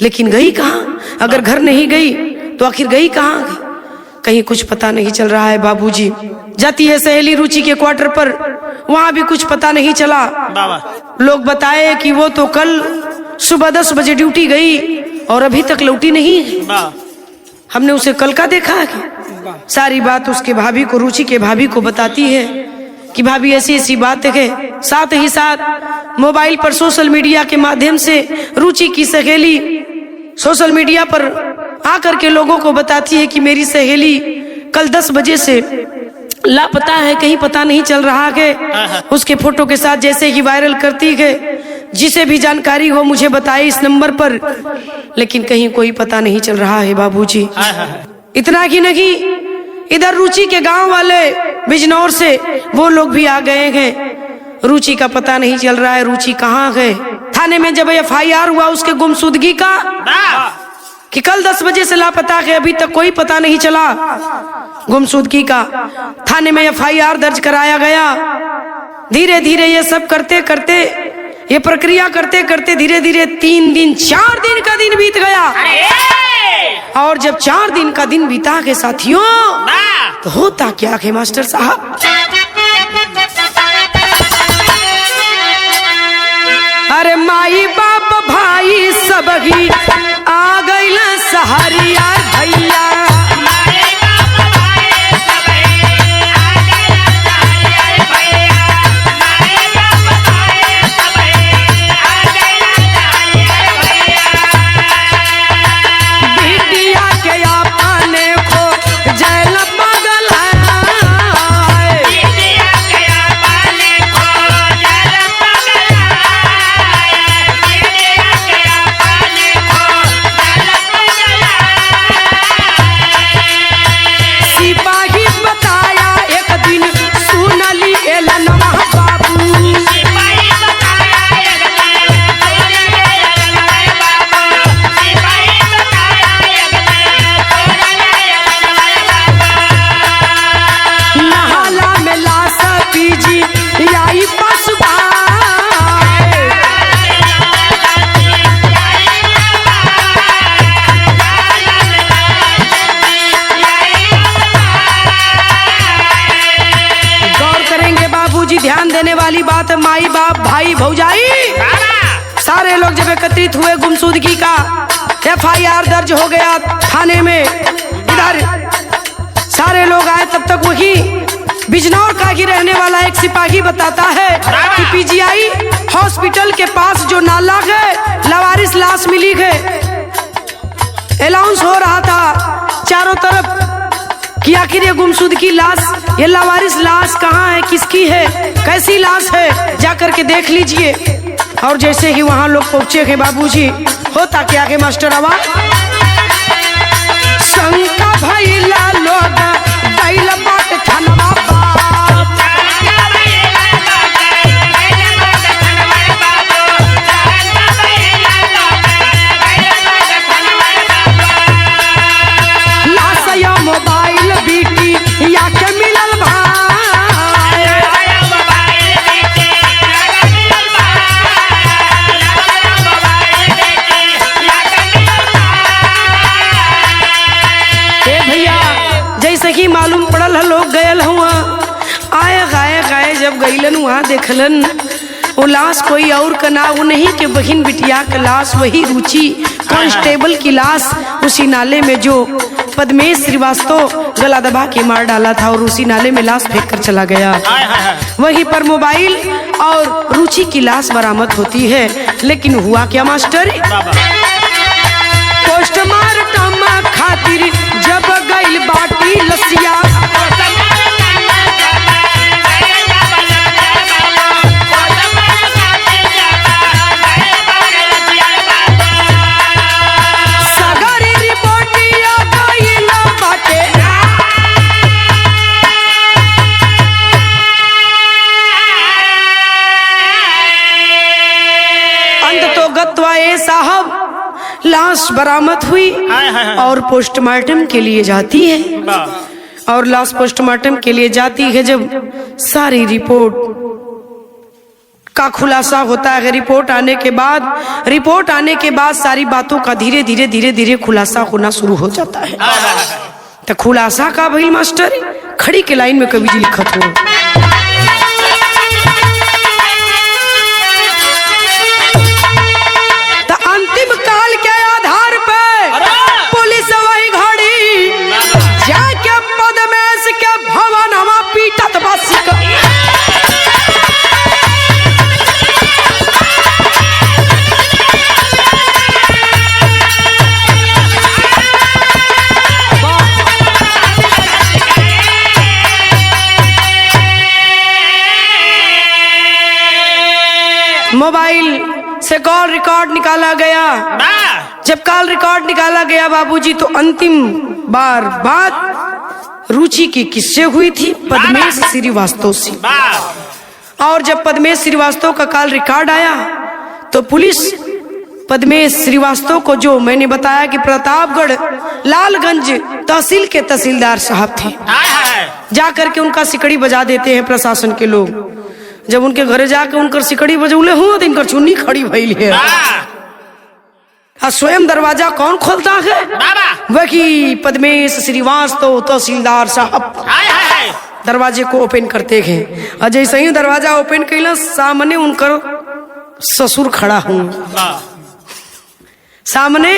लेकिन गई कहाँ, अगर घर नहीं गई तो आखिर गई कहाँ, कहीं कुछ पता नहीं चल रहा है बाबूजी। जाती है सहेली रुचि के क्वार्टर पर, वहाँ भी कुछ पता नहीं चला। लोग बताए कि वो तो कल सुबह 10 बजे ड्यूटी गई और अभी तक लौटी नहीं है, हमने उसे कल का देखा है। सारी बात उसके भाभी को, रुचि के भाभी को बताती है कि भाभी ऐसी ऐसी बात है। साथ ही साथ मोबाइल पर सोशल मीडिया के माध्यम से रुचि की सहेली सोशल मीडिया पर आकर के लोगों को बताती है कि मेरी सहेली कल 10 बजे से लापता है, कहीं पता नहीं चल रहा है। उसके फोटो के साथ जैसे ही वायरल करती है, जिसे भी जानकारी हो मुझे बताए इस नंबर पर, लेकिन कहीं कोई पता नहीं चल रहा है बाबूजी। इतना ही नहीं, इधर रुचि के गांव वाले बिजनौर से वो लोग भी आ गए हैं। रुचि का पता नहीं चल रहा है, रुचि कहाँ है। थाने में जब FIR हुआ उसके गुमशुदगी का कि कल 10 बजे से लापता है, अभी तक कोई पता नहीं चला, गुमशुदगी का थाने में FIR दर्ज कराया गया। धीरे धीरे ये सब करते करते, ये प्रक्रिया करते करते धीरे धीरे 3 दिन 4 दिन का दिन बीत गया। और जब 4 दिन का दिन बीता के साथियों, तो होता क्या है मास्टर साहब, अरे माई बाप भाई सब ही आ गइल सहारिया भैया। आई पासुबाए। गौर करेंगे बाबूजी, ध्यान देने वाली बात है। माई बाप भाई भौजाई सारे लोग जब एकत्रित हुए, गुमशुदगी का FIR दर्ज हो गया थाने में। इधर सारे लोग आए, तब तक वही बिजनौर का ही रहने वाला एक सिपाही बताता है कि PGI हॉस्पिटल के पास जो नाला है, लावारिस लाश मिली है। अनाउंस हो रहा था चारों तरफ कि आखिर ये गुमशुदगी लाश, ये लावारिस लाश कहाँ है, किसकी है, कैसी लाश है, जाकर के देख लीजिए। और जैसे ही वहां लोग पहुंचे हैं बाबूजी, होता क्या के मास्टर आवाज शंका भइला लोग गइल बाट थनवा बाप। लाशया मोबाइल बीटी या के मिलल भाई। ही मालूम पड़ल है, लोग गयल हुआ, आए गाए गाए जब गईलन वहाँ देखलन वो लाश कोई और का ना, वो नहीं कि बहन बिटिया का लाश, वही रुचि कांस्टेबल की लाश उसी नाले में जो पद्मेश श्रीवास्तव गला दबा के मार डाला था और उसी नाले में लाश फेंक कर चला गया। वहीं पर मोबाइल और रुचि की लाश बरामद होती है। लेकिन हुआ क्या मास्टर, पोस्टमार्टम खातिर जब गइल बाटी लसिया, सगरी रिपोर्टिया गइल बाटे। अंततोगत्वा ए साहब लाश बरामद हुई और पोस्टमार्टम के लिए जाती है। और लाश पोस्टमार्टम के लिए जाती है, जब सारी रिपोर्ट का खुलासा होता है। रिपोर्ट आने के बाद सारी बातों का धीरे धीरे खुलासा होना शुरू हो जाता है। तो खुलासा का भाई मास्टर खड़ी के लाइन में कवि जी लिखत हो, अंतिम काल के आधार पे पुलिस वही घड़ी जाके पद्मेश के भवनवा पीटत बसी का। मोबाइल से कॉल रिकॉर्ड निकाला गया। जब कॉल रिकॉर्ड निकाला गया बाबूजी, तो अंतिम बार बात रुचि की किससे हुई थी, पद्मेश श्रीवास्तव से। और जब पद्मेश श्रीवास्तव का कॉल रिकॉर्ड आया तो पुलिस पद्मेश श्रीवास्तव को, जो मैंने बताया कि प्रतापगढ़ लालगंज तहसील के तहसीलदार साहब थे, जाकर के उनका सिकड़ी बजा देते हैं प्रशासन के लोग। जब उनके घरे जाकर उनकर सिकड़ी बजौले हुआ तो इनकर चुन्नी खड़ी भइल है। स्वयं दरवाजा कौन खोलता है, वही पद्मेश श्रीवास्तव तहसीलदार साहब दरवाजे को ओपन करते हैं। और जैसे ही दरवाजा ओपन कैला, सामने उनकर ससुर खड़ा हूँ, सामने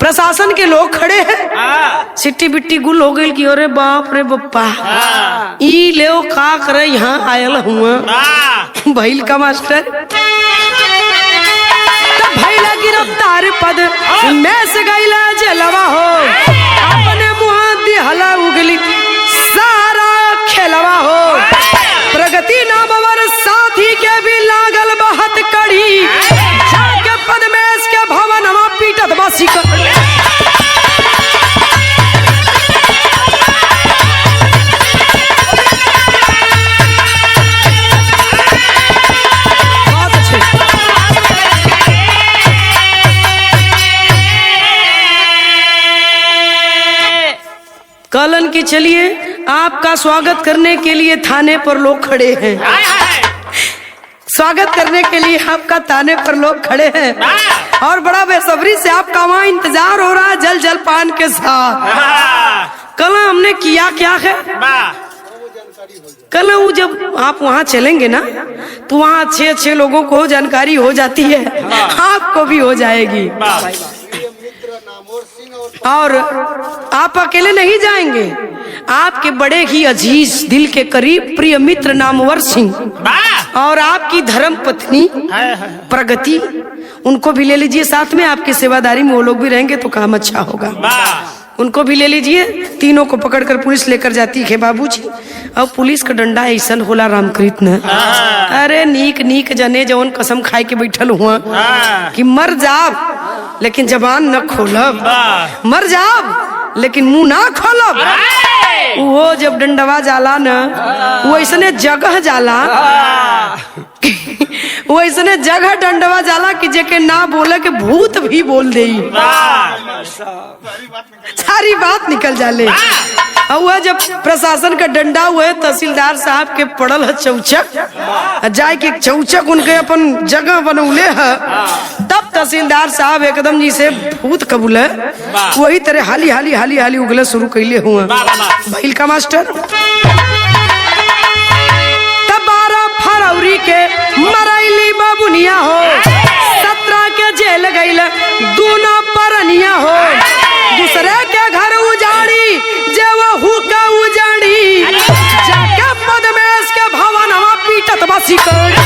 प्रशासन के लोग खड़े हैं। सिट्टी बिट्टी गुल हो गई कि अरे बाप रे बप्पा, ई ले का करे यहाँ आयल हुआ भइल का मास्टर। तब भइला गिरफ्तार पद में से गइला जलवा हो, अपने मुँह दिहला उगली सारा खेलवा हो। प्रगति नामवर साथी के भी लागल बहुत कड़ी, जाके पद्मेश के भवनवा पीटत बसी का। कलन की चलिए, आपका स्वागत करने के लिए थाने पर लोग खड़े हैं। स्वागत करने के लिए आपका ताने पर लोग खड़े हैं और बड़ा बेसब्री से आपका वहाँ इंतजार हो रहा है जल जल पान के साथ। कल हमने किया क्या है, कल वो जब आप वहाँ चलेंगे ना तो वहाँ अच्छे अच्छे लोगों को जानकारी हो जाती है, आपको भी हो जाएगी। और आप अकेले नहीं जाएंगे, आपके बड़े ही अजीज दिल के करीब प्रिय मित्र नामवर सिंह और आपकी धर्म पत्नी प्रगति, उनको भी ले लीजिए साथ में। आपकी सेवादारी में वो लोग भी रहेंगे तो काम अच्छा होगा, उनको भी ले लीजिए। तीनों को पकड़कर पुलिस लेकर जाती है बाबूजी। अब पुलिस का डंडा ऐसा होला रामकृष्ण, अरे नीक नीक जने जवन कसम खाए के बैठल हुआ कि मर जाब लेकिन जबान न खोलब, मर जाब लेकिन मुंह ना खोलब। वो जब डंडवा जाला न वो ऐसने जगह जाला वो ऐसने जगह डंडवा जाला कि जेके ना बोले के भूत भी बोल दे, सारी बात निकल जाले। और जब प्रशासन का डंडा हुआ तहसीलदार साहब के पड़ल है चौचक, जाए के चौचक उनके अपन जगह बनौले है, तब तहसीलदार साहब एकदम जी से भूत कबूल है वही तरह हाली हाली हाली हाली उगले शुरू कैले हुआ। भैल का मास्टर तब 12 फरवरी के मरैली बाबुनिया हो, 17 के जेल गईल दूना परनिया हो, दूसरे के घर उजाड़ी जे वो हुका उजाड़ी, जाके पद्मेश के भवन हवा पीटत बसी कर।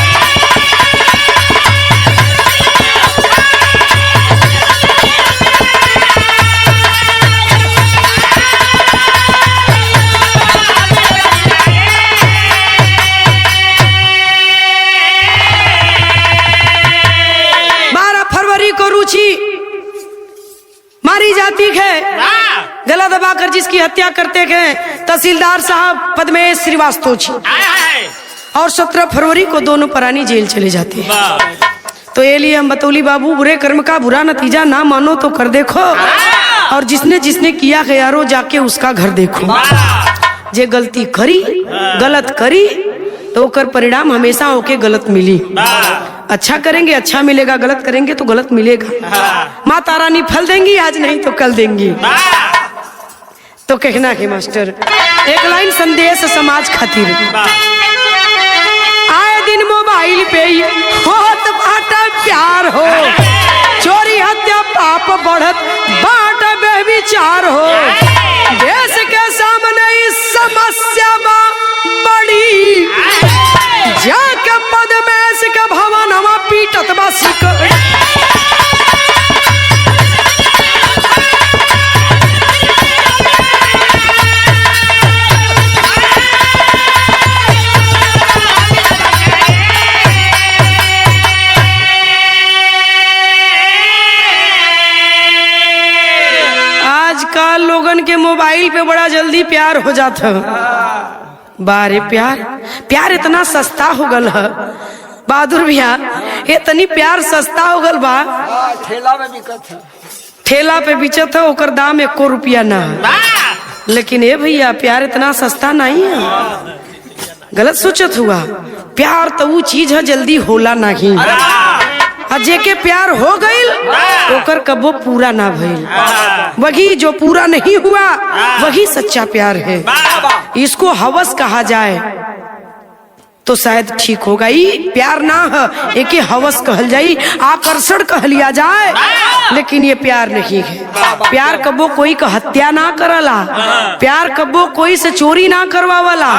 मारी जाती है, गला दबाकर जिसकी हत्या करते गए तहसीलदार साहब पद्मेश श्रीवास्तव जी, और 17 फरवरी को दोनों परानी जेल चले जाते हैं। तो ये लिए हम बतौली बाबू, बुरे कर्म का बुरा नतीजा ना मानो तो कर देखो, और जिसने जिसने किया है यारो जाके उसका घर देखो। जे गलती करी गलत करी तो कर परिणाम हमेशा होके गलत मिली। अच्छा करेंगे अच्छा मिलेगा, गलत करेंगे तो गलत मिलेगा। माँ तारानी फल देंगी, आज नहीं तो कल देंगी। तो कहना है मास्टर एक लाइन संदेश समाज खातिर, आए दिन मोबाइल पे ही होत बाटा प्यार हो, चोरी हत्या पाप बढ़त बाट बेविचार हो, देश के सामने इस समस्या बड़ी, जाके पद्मेश के भवन हवा पीटत बसी कर। आजकल लोगन के मोबाइल पे बड़ा जल्दी प्यार हो जाता है। बारे प्यार प्यार इतना सस्ता हो गल है बहादुर भैया, इतनी प्यार सस्ता हो गल बा, ठेला में बिकत है, ठेला पे बिचत है, ओकर दाम 1 रुपया ना है। लेकिन ये भैया प्यार इतना सस्ता नहीं है, गलत सोचत हुआ। प्यार तो वो चीज है जल्दी होला नहीं, जेके प्यार हो गईल ओकर कबो पूरा ना भइल, वही जो पूरा नहीं हुआ वही सच्चा प्यार है। इसको हवस कहा जाए तो शायद ठीक होगा, ये प्यार ना है, एक हवस कहल जाई, आकर्षण कह लिया जाए, लेकिन ये प्यार नहीं है। प्यार कबो कोई का हत्या ना करला, प्यार कबो कोई से चोरी ना करवावला,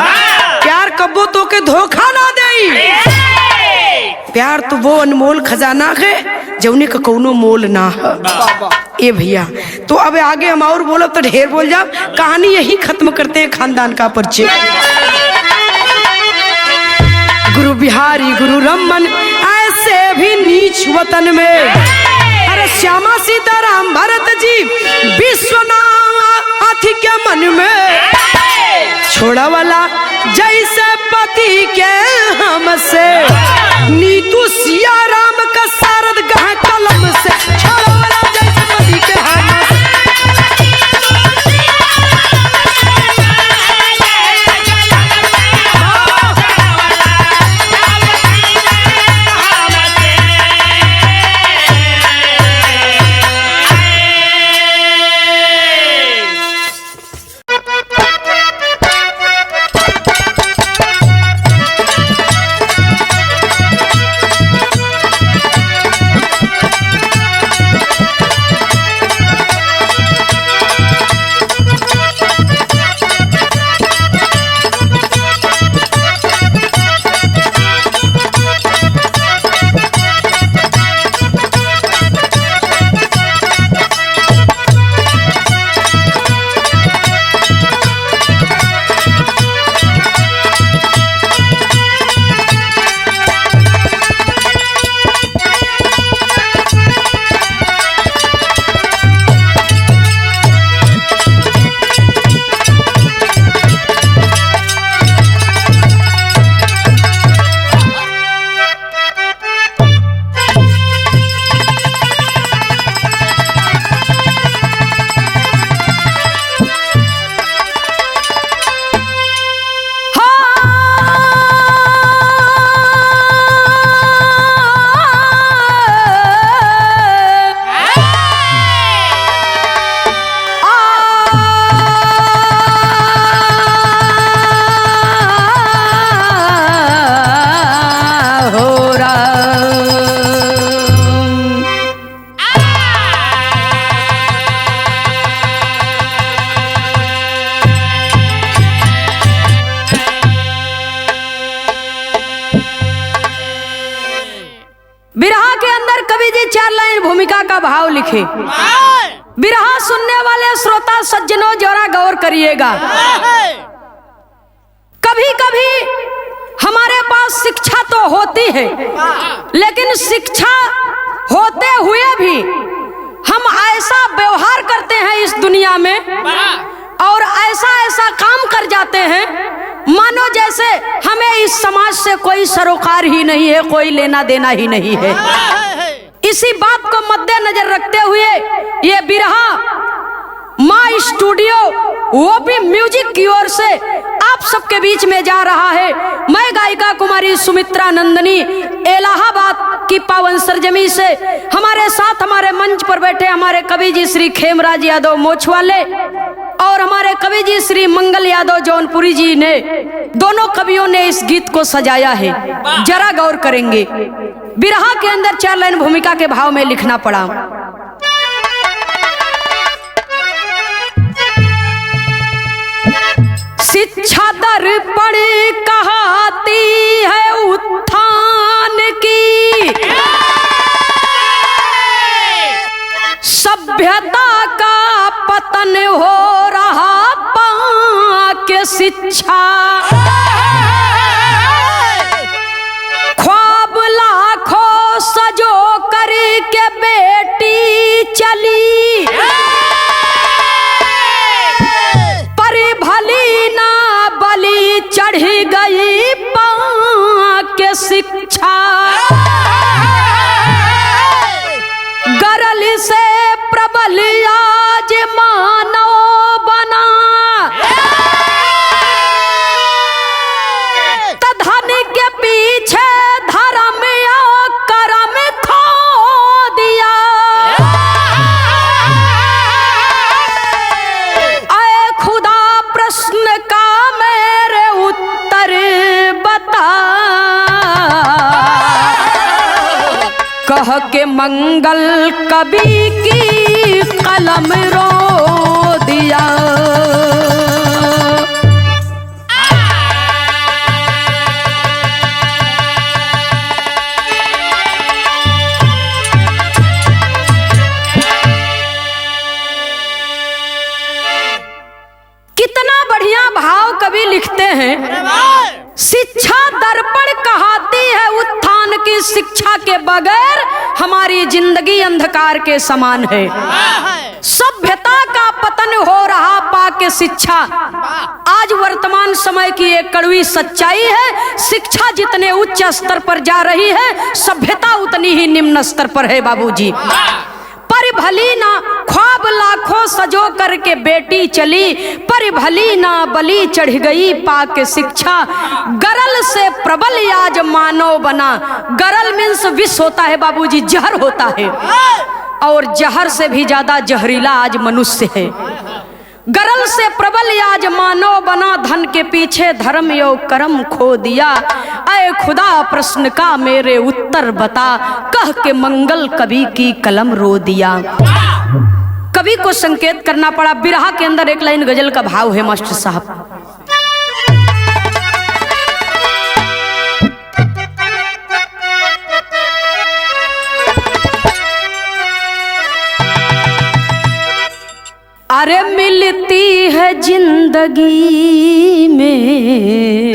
प्यार कबो तो के धोखा ना देई। प्यार तो वो अनमोल खजाना है जौने का कौनो मोल ना है। ए भैया तो अब आगे हम और बोलो तो ढेर बोल जाओ, कहानी यही खत्म करते हैं खानदान का परिचय। गुरु बिहारी गुरु रमन ऐसे भी नीच वतन में, अरे श्यामा सीताराम भरत जी विश्वनाथ के मन में, छोड़ा वाला जैसे पति के हमसे, नीतू सिया राम का सारद गह कलम से, छोड़ा वाला जैसे पति के हमसे। बिरहा के अंदर कवि जी 4 लाइन भूमिका का भाव लिखे। बिरहा सुनने वाले श्रोता सज्जनों जरा गौर करिएगा। कभी कभी हमारे पास शिक्षा तो होती है, लेकिन शिक्षा होते हुए भी हम ऐसा व्यवहार करते हैं इस दुनिया में और ऐसा ऐसा काम कर जाते हैं मानो जैसे हमें इस समाज से कोई सरोकार ही नहीं है, कोई लेना देना ही नहीं है। इसी बात को मद्देनजर रखते हुए ये बिरहा माँ स्टूडियो वो भी म्यूजिक की ओर से आप सबके बीच में जा रहा है। मैं गायिका कुमारी सुमित्रा नंदनी इलाहाबाद की पावन सरजमी से हमारे साथ हमारे मंच पर बैठे हमारे कवि जी श्री खेमराज यादव मोछवाले और हमारे कवि जी श्री मंगल यादव जौनपुरी जी ने, दोनों कवियों ने इस गीत को सजाया है। जरा गौर करेंगे। बिरहा के अंदर 4 लाइन भूमिका के भाव में लिखना पड़ा। शिक्षा दर्पण कहती है उत्थान की, सभ्यता का पतन हो रहा पाके शिक्षा। ख्वाब लाखों सजो कर के बेटी चली, पर भली ना बली चढ़ गई पाके शिक्षा। गरल से प्रबल आज मानव बना, धन के पीछे धर्म या कर्म खो दिया। ऐ खुदा प्रश्न का मेरे उत्तर बता, कह के मंगल कवि की कलम रो दिया। कितना बढ़िया भाव कवि लिखते हैं। शिक्षा दर्पण कहती है उत्थान की, शिक्षा के बगैर हमारी जिंदगी अंधकार के समान है। सभ्यता का पतन हो रहा पाके शिक्षा, आज वर्तमान समय की एक कड़वी सच्चाई है। शिक्षा जितने उच्च स्तर पर जा रही है, सभ्यता उतनी ही निम्न स्तर पर है बाबूजी। पर भली ना ख्वाब लाखों सजो करके बेटी चली, पर भली ना बली चढ़ गई पाके शिक्षा। गरल से प्रबल आज मानव बना। गरल मीन्स विष होता है बाबूजी, जहर होता है, और जहर से भी ज्यादा जहरीला आज मनुष्य है। गरल से प्रबल आज मानव बना, धन के पीछे धर्म यो कर्म खो दिया। ऐ खुदा प्रश्न का मेरे उत्तर बता, कह के मंगल कवि की कलम रो दिया। कवि को संकेत करना पड़ा। बिरहा के अंदर 1 लाइन गजल का भाव है मास्टर साहब। अरे मिलती है जिंदगी में,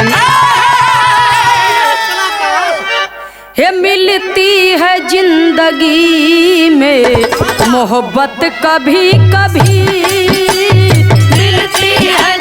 हे मिलती है जिंदगी में मोहब्बत कभी कभी, मिलती है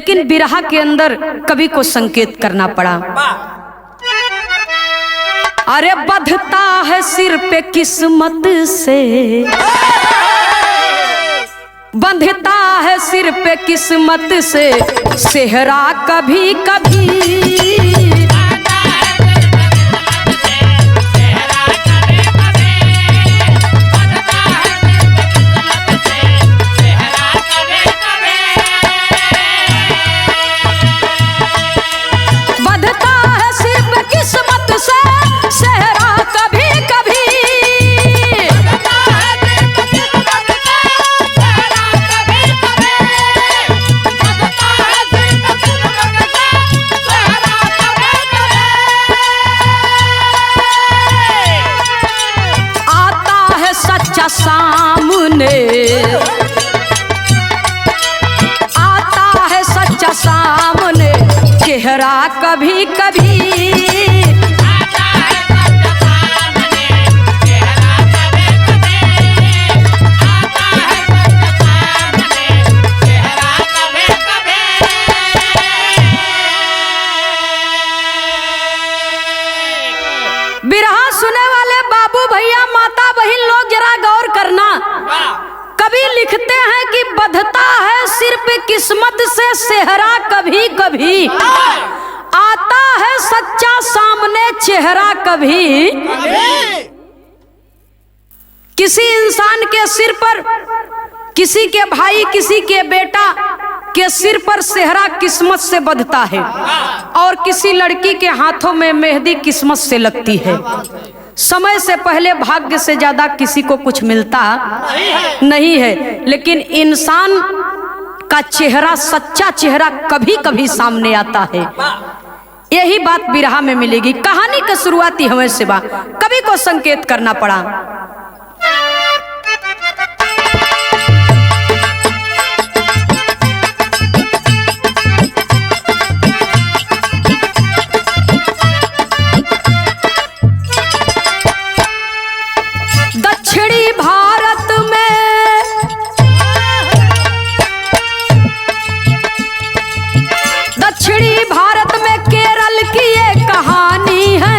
लेकिन बिरहा के अंदर कवि को संकेत करना पड़ा। अरे बंधता है सिर पे किस्मत से, बंधता है सिर पे किस्मत से सेहरा कभी कभी। सामने आता है सच्चा सामने चेहरा कभी कभी। बिरहा सुने वाले बाबू भैया माता बहन लोग जरा गौर करना। कभी लिखते हैं कि बंधता है सिर पे किस्मत से सेहरा कभी कभी, आता है सच्चा सामने चेहरा कभी। किसी इंसान के सिर पर, किसी के भाई, किसी के बेटा के सिर पर सेहरा किस्मत से बंधता है, और किसी लड़की के हाथों में मेहंदी किस्मत से लगती है। समय से पहले भाग्य से ज्यादा किसी को कुछ मिलता नहीं है, लेकिन इंसान का चेहरा, सच्चा चेहरा कभी कभी सामने आता है। यही बात बिरहा में मिलेगी। कहानी का शुरुआती हमें से बा कवि को संकेत करना पड़ा। दक्षिणी भारत में, दक्षिणी भारत में केरल की एक कहानी है।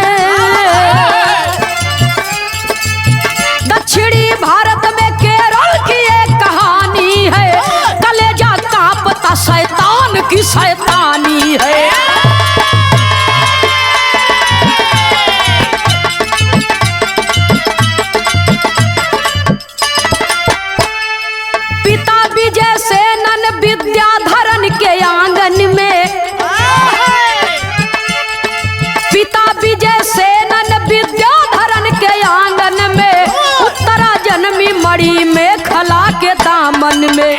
दक्षिणी भारत में केरल की एक कहानी है, कलेजा कांपता शैतान की शैतानी है। विद्याधरन के आंगन में, पिता विजय सेनन विद्याधरन के आंगन में, उत्तरा जन्मी मणि में खला के दामन में।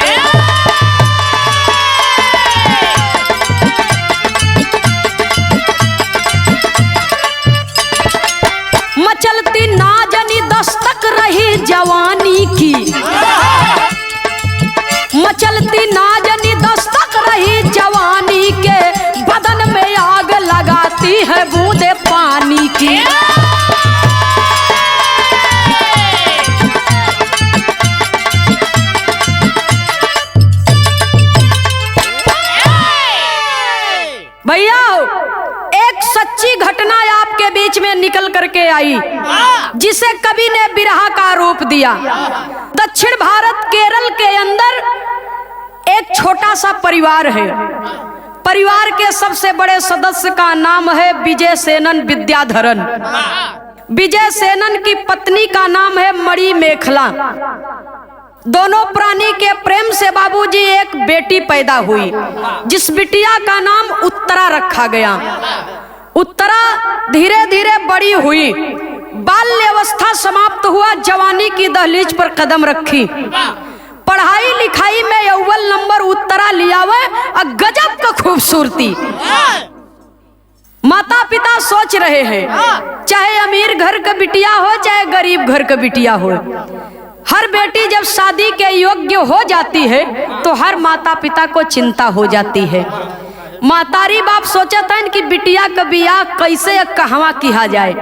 मचलती नाजनी दस्तक रही जवानी की, मचलती नाजनी दस्तक रही जवानी के, बदन में आग लगाती है बूंदे पानी की। भैया एक सच्ची घटना आपके बीच में निकल करके आई, जिसे कवि ने बिरहा का रूप दिया। दक्षिण भारत केरल के अंदर एक छोटा सा परिवार है। परिवार के सबसे बड़े सदस्य का नाम है विजय सेनन विद्याधरन। विजय सेनन की पत्नी का नाम है मणि मेखला। दोनों प्राणी के प्रेम से बाबूजी एक बेटी पैदा हुई, जिस बिटिया का नाम उत्तरा रखा गया। उत्तरा धीरे धीरे बड़ी हुई, बाल्य अवस्था समाप्त हुआ, जवानी की दहलीज पर कदम रखी। पढ़ाई लिखाई में अव्वल नंबर उत्तरा लिया हुआ और गजब का खूबसूरती। माता पिता सोच रहे हैं, चाहे अमीर घर का बिटिया हो चाहे गरीब घर का बिटिया हो, हर बेटी जब शादी के योग्य हो जाती है तो हर माता पिता को चिंता हो जाती है। महतारी बाप सोचा था कि बिटिया का बियाह कैसे कहवा किया जाए,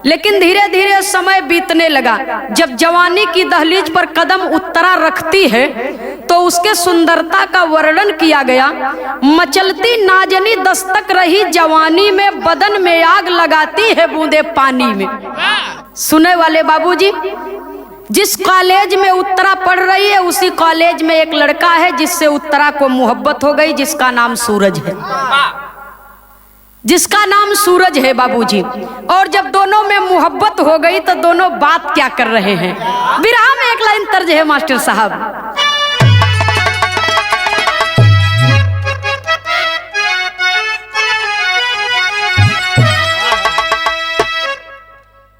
लेकिन धीरे धीरे समय बीतने लगा। जब जवानी की दहलीज पर कदम उत्तरा रखती है तो उसके सुंदरता का वर्णन किया गया। मचलती नाजनी दस्तक रही जवानी में, बदन में आग लगाती है बूंदे पानी में। सुने वाले बाबूजी, जिस कॉलेज में उत्तरा पढ़ रही है उसी कॉलेज में एक लड़का है जिससे उत्तरा को मोहब्बत हो गई, जिसका नाम सूरज है, जिसका नाम सूरज है बाबूजी। और जब दोनों में मोहब्बत हो गई तो दोनों बात क्या कर रहे हैं। विरह में एक लाइन तर्ज है मास्टर साहब,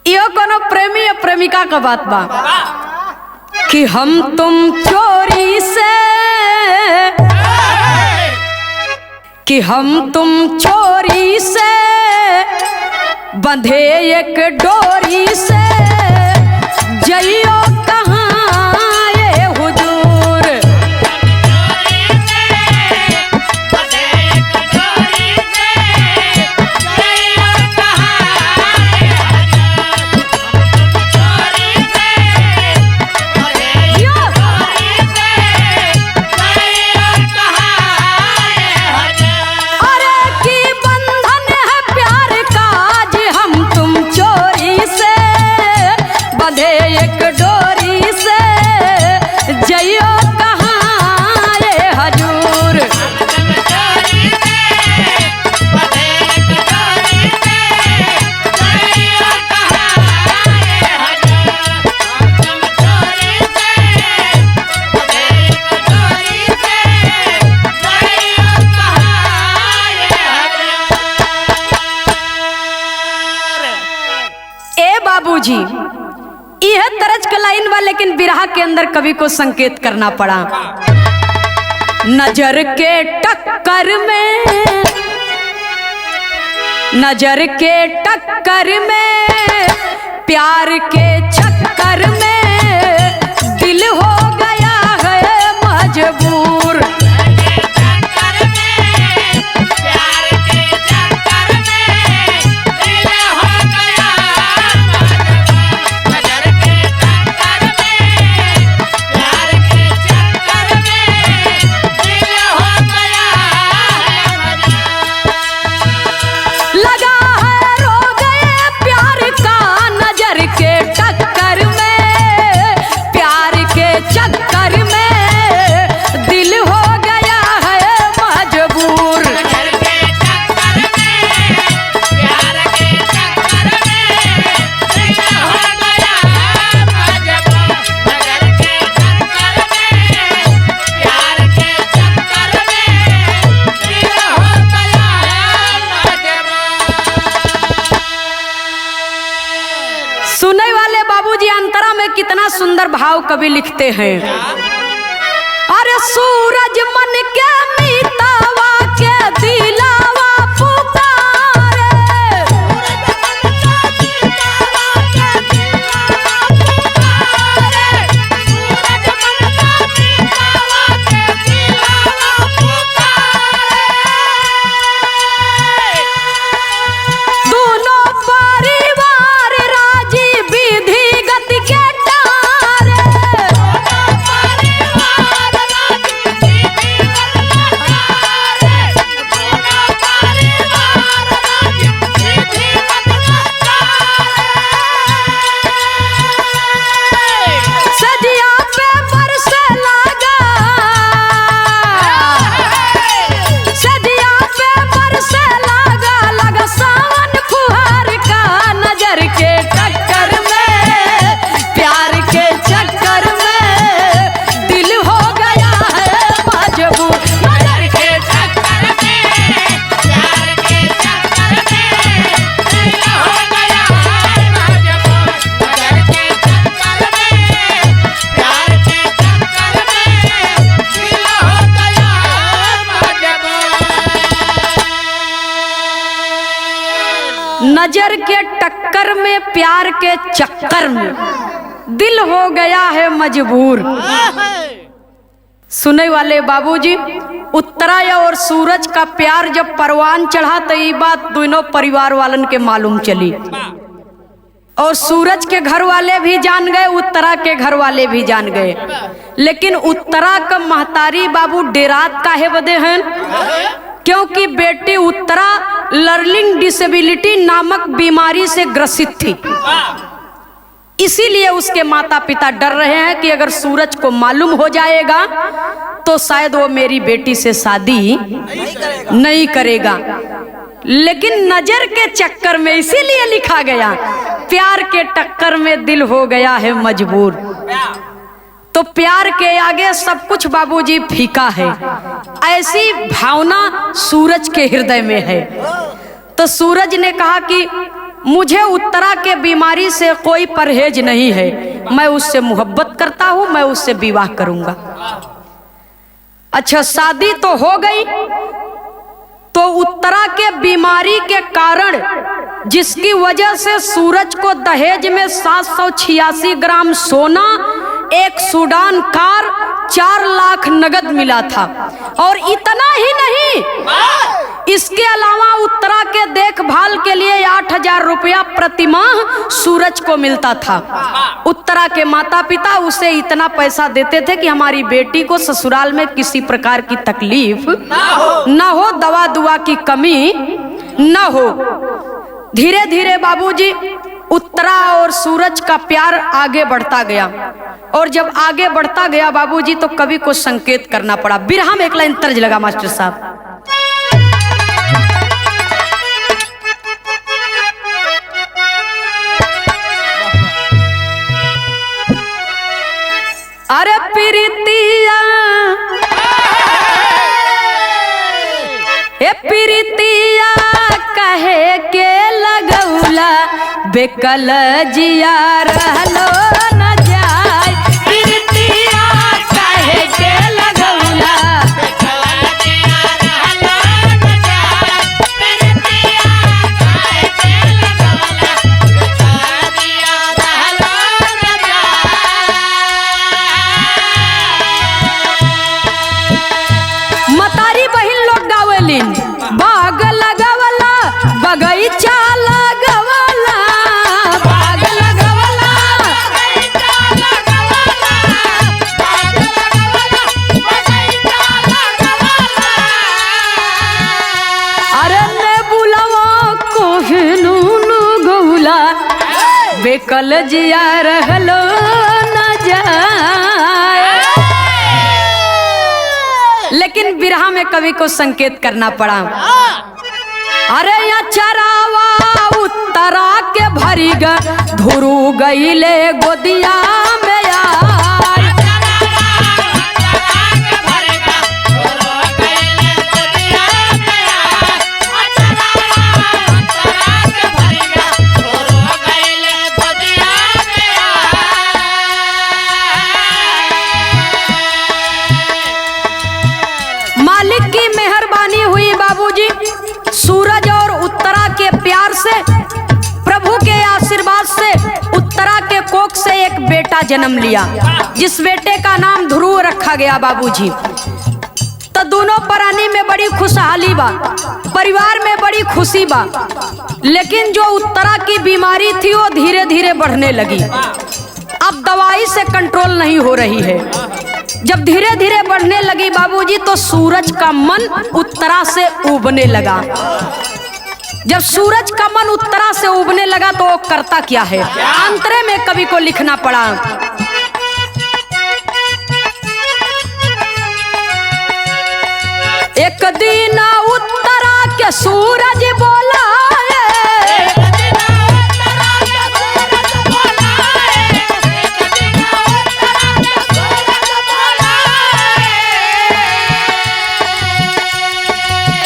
यो कोनो प्रेमी या प्रेमिका का बात बा कि हम तुम चोरी से, कि हम तुम चोरी से बंधे एक डोरी से, जइयो कहाँ ये हुजूर। बाबूजी यह तरज का लाइन बा, लेकिन बिरहा के अंदर कवि को संकेत करना पड़ा। नजर के टक्कर में, नजर के टक्कर में, प्यार के चक्कर में दिल हो गया है मजबूर। कितना सुंदर भाव कवि लिखते हैं। अरे सूरज मन के मीतावा के दिलावा पुकारे, दोनों परिवार राजी विधि गति के नजर के टक्कर में, प्यार के चक्कर में दिल हो गया है मजबूर। सुने वाले बाबूजी, उत्तरा और सूरज का प्यार जब परवान चढ़ा तो ये बात दोनों परिवार वालन के मालूम चली और सूरज के घर वाले भी जान गए, उत्तरा के घर वाले भी जान गए। लेकिन उत्तरा का महतारी बाबू डेरात काहे बदे हैं? क्योंकि बेटी उत्तरा लर्निंग डिसेबिलिटी नामक बीमारी से ग्रसित थी। इसीलिए उसके माता पिता डर रहे हैं कि अगर सूरज को मालूम हो जाएगा तो शायद वो मेरी बेटी से शादी नहीं करेगा। लेकिन नजर के चक्कर में, इसीलिए लिखा गया प्यार के टक्कर में दिल हो गया है मजबूर। तो प्यार के आगे सब कुछ बाबूजी फीका है, ऐसी भावना सूरज के हृदय में है। तो सूरज ने कहा कि मुझे उत्तरा के बीमारी से कोई परहेज नहीं है, मैं उससे मोहब्बत करता हूं, मैं उससे विवाह करूंगा। अच्छा, शादी तो हो गई। तो उत्तरा के बीमारी के कारण, जिसकी वजह से सूरज को दहेज में 786 ग्राम सोना, एक सूडान कार, 4 लाख नगद मिला था। और इतना ही नहीं, इसके अलावा उत्तरा के देखभाल के लिए 8,000 रुपया प्रति माह सूरज को मिलता था। उत्तरा के माता पिता उसे इतना पैसा देते थे कि हमारी बेटी को ससुराल में किसी प्रकार की तकलीफ न हो, दवा दुआ की कमी न हो। धीरे धीरे बाबूजी उत्तरा और सूरज का प्यार आगे बढ़ता गया। और जब आगे बढ़ता गया बाबूजी तो कवि को संकेत करना पड़ा। बिरहा में एक लाइन तर्ज लगा मास्टर साहब। अरे प्रीतिया ए प्रीतिया कहे के लगौला, बेकल जिया रहलो न जाय। प्रीतिया कहे के लगौला, बेकल जिया रहलो न जाय। प्रीतिया कहे के लगौला, बेकल जिया रहलो न जाय। मतारी बहिन लोग गावेलिन, बाग लगवला, बगीचा लगवला, बाग लगवला, बगीचा लगवला, बाग लगवला, बगीचा लगवला। अरे ने बुलावा कोहिनू गौला, बेकल जिया रहलो न जाए। लेकिन बिरहा में कवि को संकेत करना पड़ा। अरे या चरावा उत्तरा के भरी ग, धुरु गईले गोदिया में यार। मालिक की मेहरबानी हुई बाबूजी, सूरज और उत्तरा के प्यार से, प्रभु के आशीर्वाद से उत्तरा के कोख से एक बेटा जन्म लिया, जिस बेटे का नाम ध्रुव रखा गया बाबूजी। तो दोनों प्राणी में बड़ी खुशहाली बा, परिवार में बड़ी खुशी बा। लेकिन जो उत्तरा की बीमारी थी वो धीरे धीरे बढ़ने लगी। अब दवाई से कंट्रोल नहीं हो रही है। जब धीरे धीरे बढ़ने लगी बाबूजी तो सूरज का मन उत्तरा से उबने लगा। जब सूरज का मन उत्तरा से उबने लगा तो वो करता क्या है, अंतरे में कवि को लिखना पड़ा। एक दिन उत्तरा के सूरज बोला,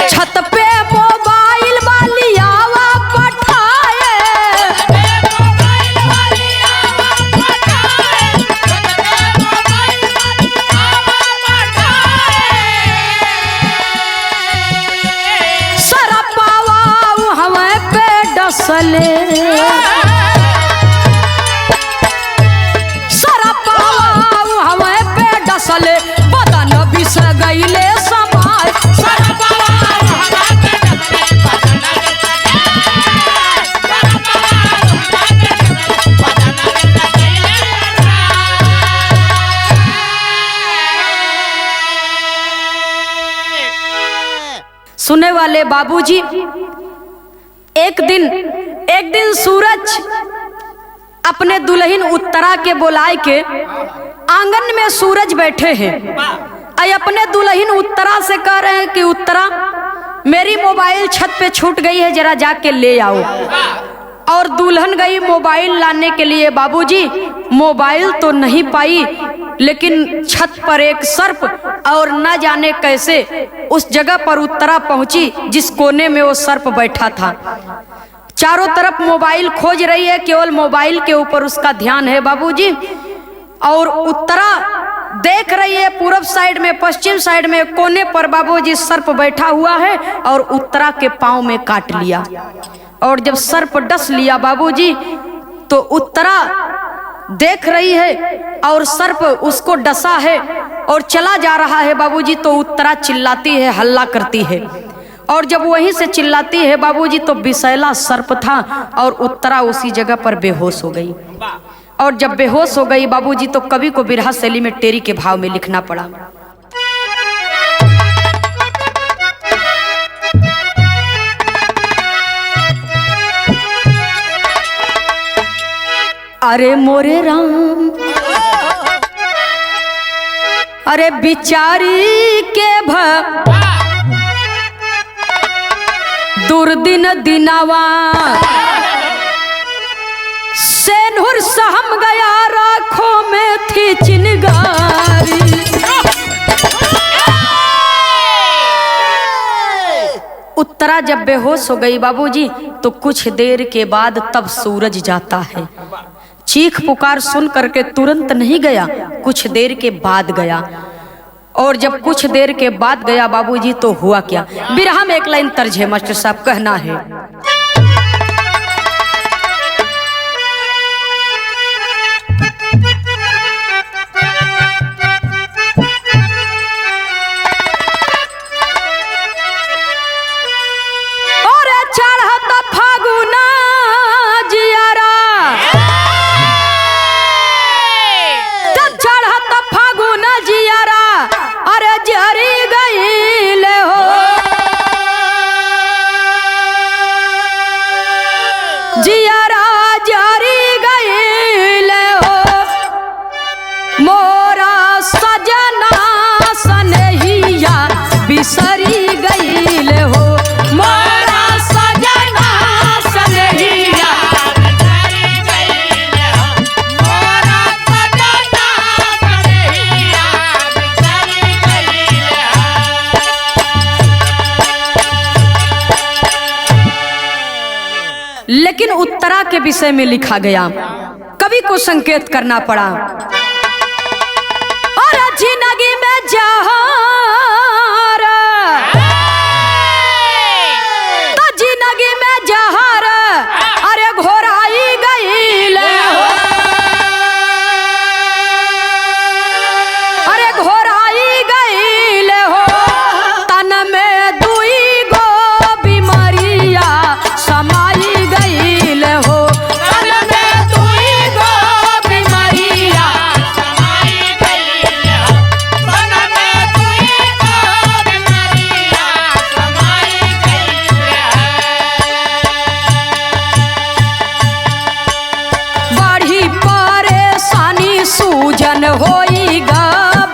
छत पे मोबाइल वाली आवा पठाए। सरपावा हमें पे डसले, सरपावा हमें पे डसले, बदन बिस गईले समार। सुनने वाले बाबूजी, एक दिन सूरज अपने दुल्हन उत्तरा के बुलाए के आंगन में सूरज बैठे हैं। आई अपने दुल्हन उत्तरा से कह रहे हैं कि उत्तरा, मेरी मोबाइल छत पे छूट गई है, जरा जाके ले आओ। और दुल्हन गई मोबाइल लाने के लिए। बाबूजी मोबाइल तो नहीं पाई, लेकिन छत पर एक सर्प, और न जाने कैसे उस जगह पर उत्तरा पहुंची जिस कोने में वो सर्प बैठा था। चारों तरफ मोबाइल खोज रही है, केवल मोबाइल के ऊपर उसका ध्यान है बाबूजी। और उत्तरा देख रही है पूरब साइड में, पश्चिम साइड में कोने पर बाबूजी सर्प बैठा हुआ है, और उत्तरा के पांव में काट लिया। और जब सर्प डस लिया बाबूजी, तो उत्तरा देख रही है और सर्प उसको डसा है और चला जा रहा है बाबूजी। तो उत्तरा चिल्लाती है, हल्ला करती है, और जब वहीं से चिल्लाती है बाबूजी तो विषैला सर्प था, और उत्तरा उसी जगह पर बेहोश हो गई। और जब बेहोश हो गई बाबूजी तो कवि को बिरहा शैली में टेरी के भाव में लिखना पड़ा। अरे मोरे राम, अरे बिचारी के दुर्दिन दिनावा, सेनुर सहम गया राखों में थी चिनगारी। उत्तरा जब बेहोश हो गई बाबूजी तो कुछ देर के बाद तब सूरज जाता है। चीख पुकार सुन करके तुरंत नहीं गया, कुछ देर के बाद गया। और जब कुछ देर के बाद गया बाबूजी तो हुआ क्या, बिरहा में एक लाइन तर्ज है मास्टर साहब, कहना है। और चढ़ता फागुना जियारा, तब चढ़ता फागुना जियारा, अरे जरी गई ले हो। जियारा जरी गई ले हो, मोरा सजना सनहिया बिसरी गई ले हो। मोरा सजना सनहिया बिसरी गई ले हो, मोरा सजना सनहिया बिसरी गई ले हो। लेकिन उत्तरा के विषय में लिखा गया, कवि को संकेत करना पड़ा। और जिंदगी में जहार, तो जिंदगी में जहार, अरे घोराई गई ले हो। अरे घोराई गई ले हो, तन में दुई गो बीमारिया समाई गई ले हो। तन में दुई गो बीमारिया समाई गई ले हो, तन में दुई गो बीमारिया समाई गई ले हो। बड़ी परेशानी सूजन होई गा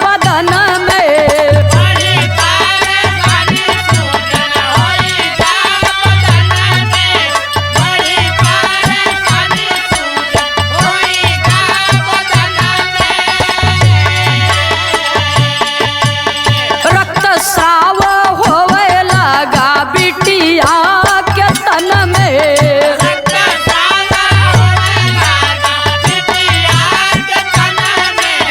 बदन में, बड़ी परेशानी सूजन होई गा बदन में, बड़ी परेशानी सूजन होई गा बदन में। रक्त स्राव होवे लगा बिटिया के तन में, रक्त स्राव होवे लगा बिटिया के तन में,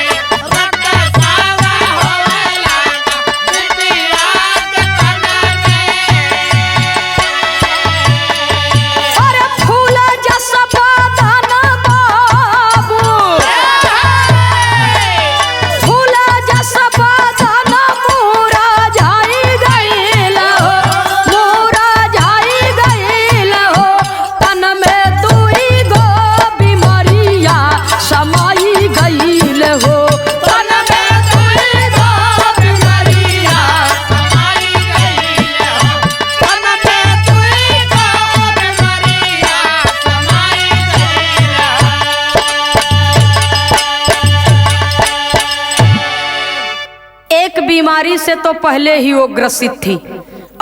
बीमारी से तो पहले ही वो ग्रसित थी,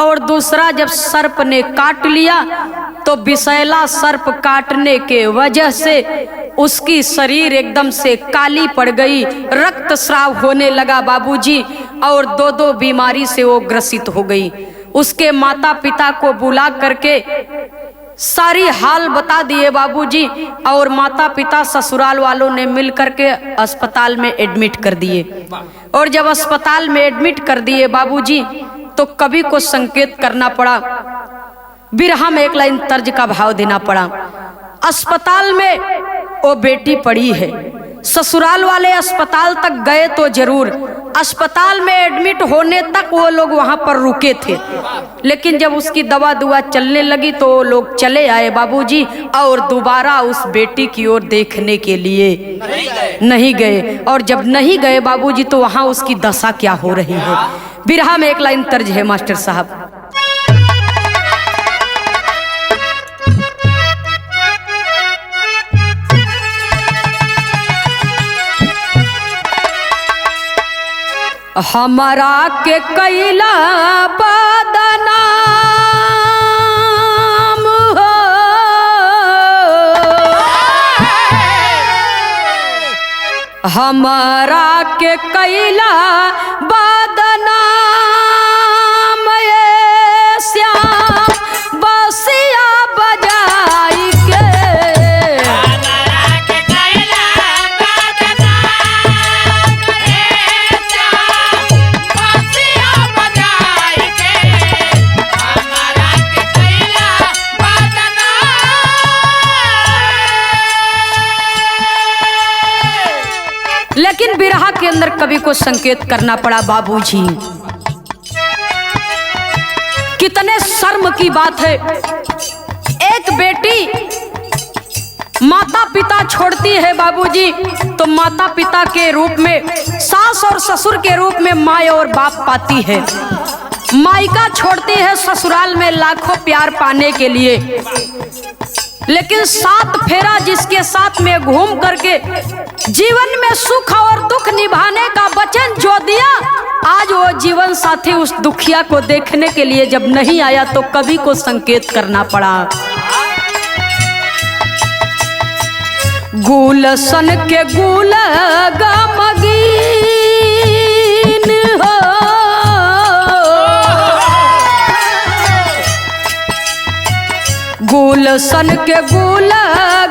और दूसरा जब सर्प ने काट लिया तो विषैला सर्प काटने के वजह से उसकी शरीर एकदम से काली पड़ गई, रक्तस्राव होने लगा बाबूजी, और दो बीमारी से वो ग्रसित हो गई। उसके माता पिता को बुला करके सारी हाल बता दिए बाबूजी, और माता पिता ससुराल वालों ने मिल करके अस्पताल में एडमिट कर दिए। और जब अस्पताल में एडमिट कर दिए बाबूजी तो कवि को संकेत करना पड़ा, बिरहा में एक लाइन तर्ज का भाव देना पड़ा। अस्पताल में वो बेटी पड़ी है, ससुराल वाले अस्पताल तक गए तो जरूर, अस्पताल में एडमिट होने तक वो लोग वहां पर रुके थे, लेकिन जब उसकी दवा दुआ चलने लगी तो वो लोग चले आए बाबूजी, और दोबारा उस बेटी की ओर देखने के लिए नहीं गए। और जब नहीं गए बाबूजी तो वहां उसकी दशा क्या हो रही है। बिरहा में एक लाइन तर्ज है मास्टर साहब, हमारा के कैला बदनाम हो, हमारा के कैला बदनाम ये श्याम बसिया बजाई के, लेकिन बिरहा के अंदर कवि को संकेत करना पड़ा बाबूजी। कितने शर्म की बात है, एक बेटी माता पिता छोड़ती है बाबूजी तो माता पिता के रूप में, सास और ससुर के रूप में माँ और बाप पाती है। मायका छोड़ती है ससुराल में लाखों प्यार पाने के लिए, लेकिन सात फेरा जिसके साथ में घूम करके जीवन में सुख और दुख निभाने का वचन जो दिया, आज वो जीवन साथी उस दुखिया को देखने के लिए जब नहीं आया तो कवि को संकेत करना पड़ा। गुलशन के गुल गमगीन हो, गुलशन के गुल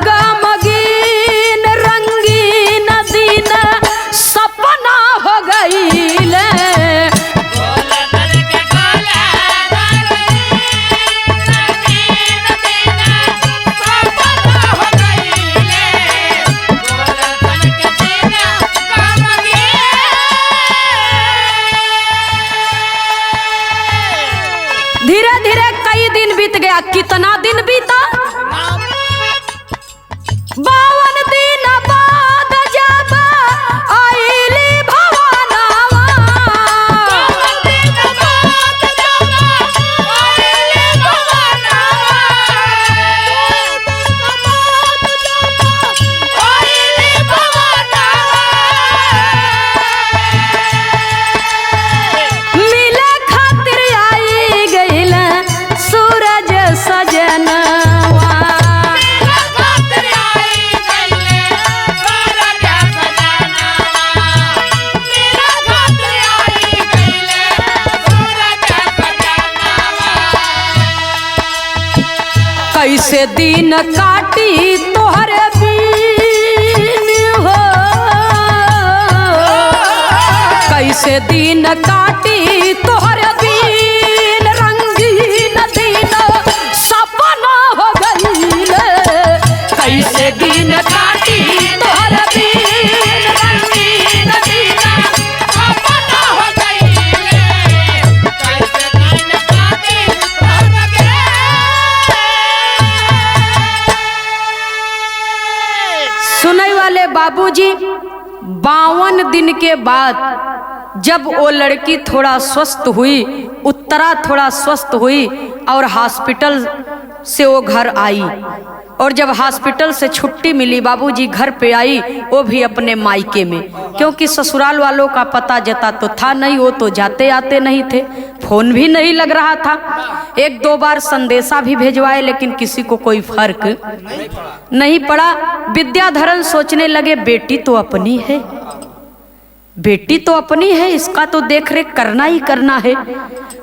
गमगीन रंगीन दिन सपना हो गईले, धीरे धीरे कई दिन बीत गया। कितना दिन बीता? 52 दिन बाद जब आईली भवनवा, 52 दिन बाद जब आईली भवनवा, आईली भवनवा, मिले खातिर आई गइल सूरज सजनवा, कैसे दिन काटी तोहर बीन हो, कैसे दिन काटी तोहर बीन रंगीन दिन सपना हो गईले, कैसे दिन काटी तोहर बीन रंगीन दिन सपना हो गईले, कैसे दिन काटी सुनई वाले बाबूजी। 52 दिन के बाद जब वो लड़की थोड़ा स्वस्थ हुई, उत्तरा थोड़ा स्वस्थ हुई और हॉस्पिटल से वो घर आई और जब हॉस्पिटल से छुट्टी मिली बाबूजी घर पे आई, वो भी अपने मायके में, क्योंकि ससुराल वालों का पता जता तो था नहीं, वो तो जाते आते नहीं थे, फोन भी नहीं लग रहा था। 1-2 बार संदेशा भी भेजवाए लेकिन किसी को कोई फर्क नहीं पड़ा। विद्याधरण सोचने लगे बेटी तो अपनी है, बेटी तो अपनी है, इसका तो देख रेख करना ही करना है।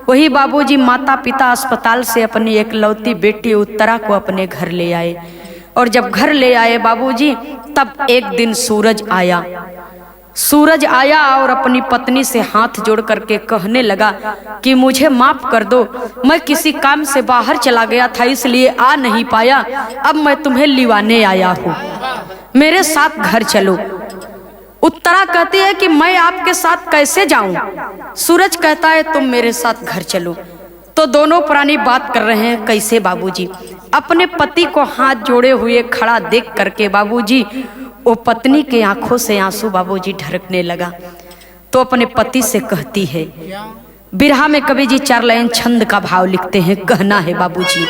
वही बाबूजी माता पिता अस्पताल से अपनी एकलौती बेटी उत्तरा को अपने घर ले आए। और जब घर ले आए बाबूजी, तब एक दिन सूरज आया। सूरज आया और अपनी पत्नी से हाथ जोड़ करके कहने लगा कि मुझे माफ कर दो, मैं किसी काम से बाहर चला गया था इसलिए आ नहीं पाया, अब मैं तुम्हें लिवाने आया हूँ, मेरे साथ घर चलो। उत्तरा कहती है कि मैं आपके साथ कैसे जाऊं? सूरज कहता है तुम मेरे साथ घर चलो। तो दोनों प्राणी बात कर रहे हैं कैसे बाबूजी। अपने पति को हाथ जोड़े हुए खड़ा देख करके बाबूजी वो पत्नी के आंखों से आंसू बाबूजी ढरकने लगा। तो अपने पति से कहती है, बिरहा में कवि जी 4 लाइन छंद का भाव लिखते हैं, कहना है बाबूजी,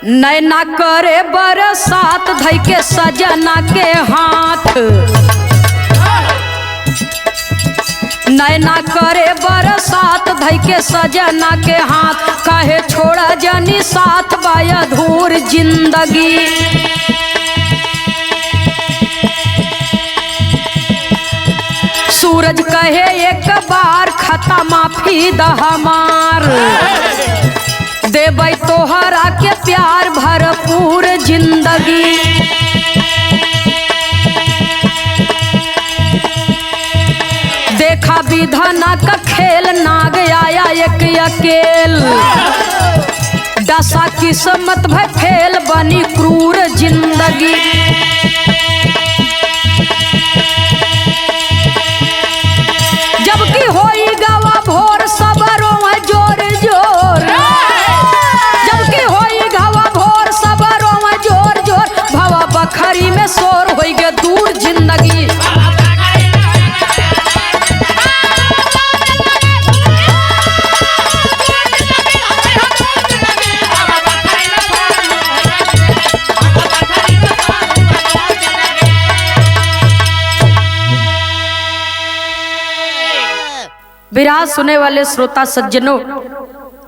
नैना करे बरसात धई के सजना के हाथ, नैना करे बरसात धई के सजना के हाथ, काहे छोड़ा जनी साथ बाया धूर जिंदगी। सूरज कहे एक बार खता माफी द हमार, देबै तोहरा के प्यार भरपूर जिंदगी। देखा विधाना का खेल, नाग आया एक अकेल, दशा किस्मत भय फेल बनी क्रूर जिंदगी। जबकि होई गवा भोर सबरों में जोर जोर, जबकि होई गवा भोर सबरों में जोर जोर, भवा बखरी में शोर होई गे दूर जिंदगी। विराह सुने वाले श्रोता सज्जनों,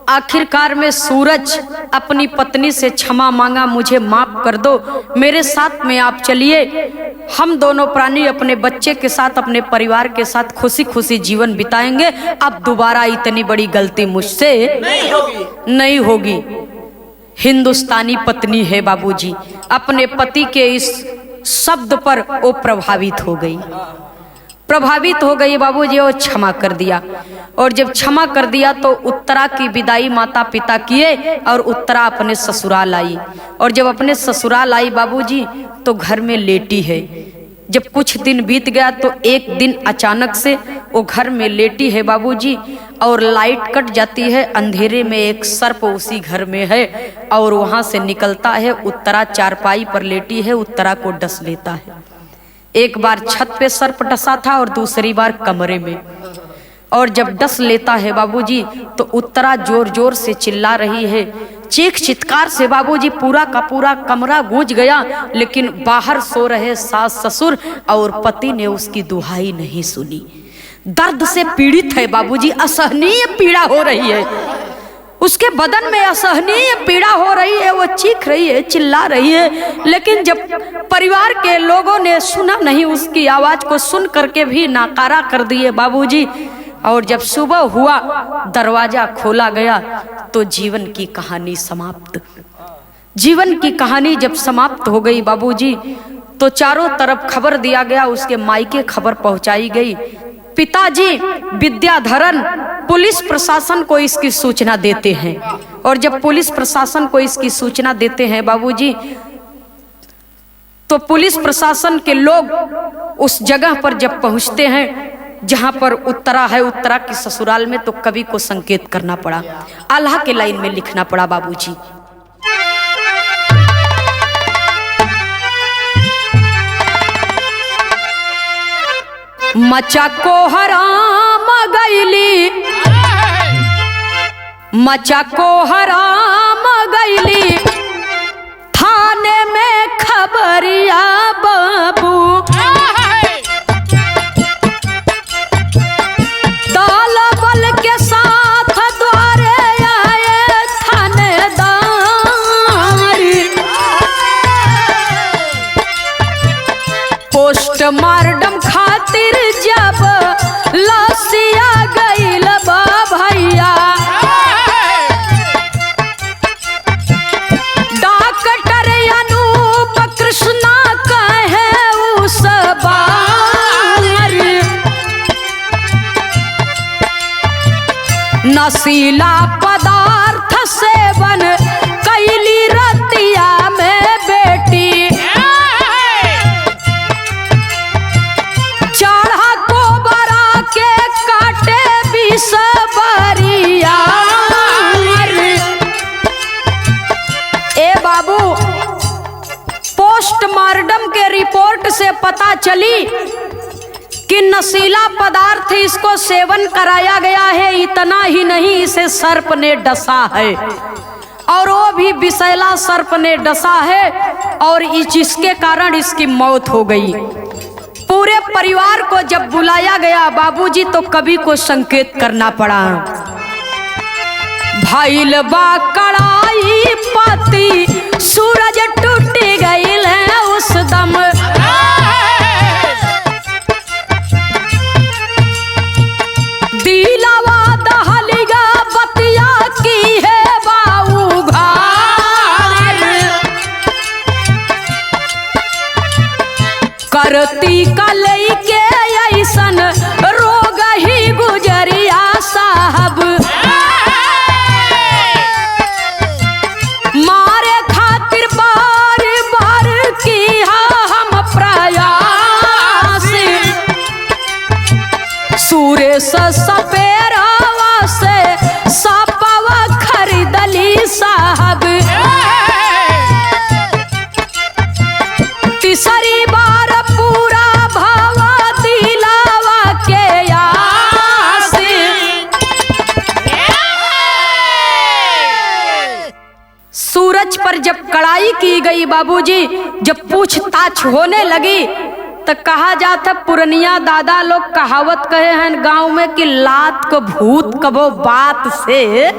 आखिरकार में सूरज अपनी पत्नी से क्षमा मांगा, मुझे माफ कर दो, मेरे साथ में आप चलिए, हम दोनों प्राणी अपने बच्चे के साथ अपने परिवार के साथ खुशी खुशी जीवन बिताएंगे, अब दोबारा इतनी बड़ी गलती मुझसे नहीं होगी। हिंदुस्तानी पत्नी है बाबूजी, अपने पति के इस शब्द पर वो प्रभावित हो गई बाबूजी, और क्षमा कर दिया। और जब क्षमा कर दिया तो उत्तरा की विदाई माता पिता किए और उत्तरा अपने ससुराल आई। और जब अपने ससुराल आई बाबूजी तो घर में लेटी है। जब कुछ दिन बीत गया तो एक दिन अचानक से वो घर में लेटी है बाबूजी, और लाइट कट जाती है, अंधेरे में एक सर्प उसी घर में है और वहां से निकलता है। उत्तरा चारपाई पर लेटी है, उत्तरा को डस लेता है। एक बार छत पे सर्प डसा था और दूसरी बार कमरे में। और जब डस लेता है बाबूजी तो उत्तरा जोर जोर से चिल्ला रही है, चीख चित्कार से बाबूजी पूरा का पूरा कमरा गूंज गया, लेकिन बाहर सो रहे सास ससुर और पति ने उसकी दुहाई नहीं सुनी। दर्द से पीड़ित है बाबूजी, असहनीय पीड़ा हो रही है, उसके बदन में असहनीय पीड़ा हो रही है, वो चीख रही है, चिल्ला रही है। लेकिन जब परिवार के लोगों ने सुना नहीं, उसकी आवाज को सुन करके भी नाकारा कर दिए बाबूजी। और जब सुबह हुआ, दरवाजा खोला गया तो जीवन की कहानी समाप्त। जीवन की कहानी जब समाप्त हो गई बाबूजी तो चारों तरफ खबर दिया गया, उसके मायके खबर पहुंचाई गई। पिताजी विद्याधरण पुलिस प्रशासन को इसकी सूचना देते हैं। और जब पुलिस प्रशासन को इसकी सूचना देते हैं बाबूजी तो पुलिस प्रशासन के लोग उस जगह पर जब पहुंचते हैं जहां पर उत्तरा है, उत्तरा की ससुराल में, तो कवि को संकेत करना पड़ा, आल्हा के लाइन में लिखना पड़ा बाबूजी। मचा को हराम गईली, मचा को हराम गईली, पोस्टमार्टम खातिर जब लसिया गईल बा भैया, डॉक्टर अनूप कृष्णा कहे उस बार, नशीला पदार्थ सेवन कैली रतिया में बेटी, चढ़ा को बरा के काटे बिसबरिया। ए बाबू, पोस्टमार्टम के रिपोर्ट से पता चली कि नशीला पदार्थ इसको सेवन कराया गया है। इतना ही नहीं, इसे सर्प ने डसा है, और वो भी विषैला सर्प ने डसा है, और जिसके कारण इसकी मौत हो गई। पूरे परिवार को जब बुलाया गया बाबूजी, तो कवि को संकेत करना पड़ा। भइल बा कड़ाई पाती, सूरज टूट गईल है उस दम, दिलावा दहलिगा बतिया की है बाऊ घार, करती कलई के ऐसन रोग ही गुजरिया साहब, मारे खातिर बार बार किया हम प्रयास, सुरेश सपेरावा से सपवा खरीदली साहब, तीसरी बार पूरा भावा दिलावा के आस, सूरज पर जब कड़ाई की गई बाबूजी, जब पूछताछ होने लगी तो कहा जाता, पुरनिया दादा लोग कहावत कहे हैं गांव में कि लात को भूत कबो बात से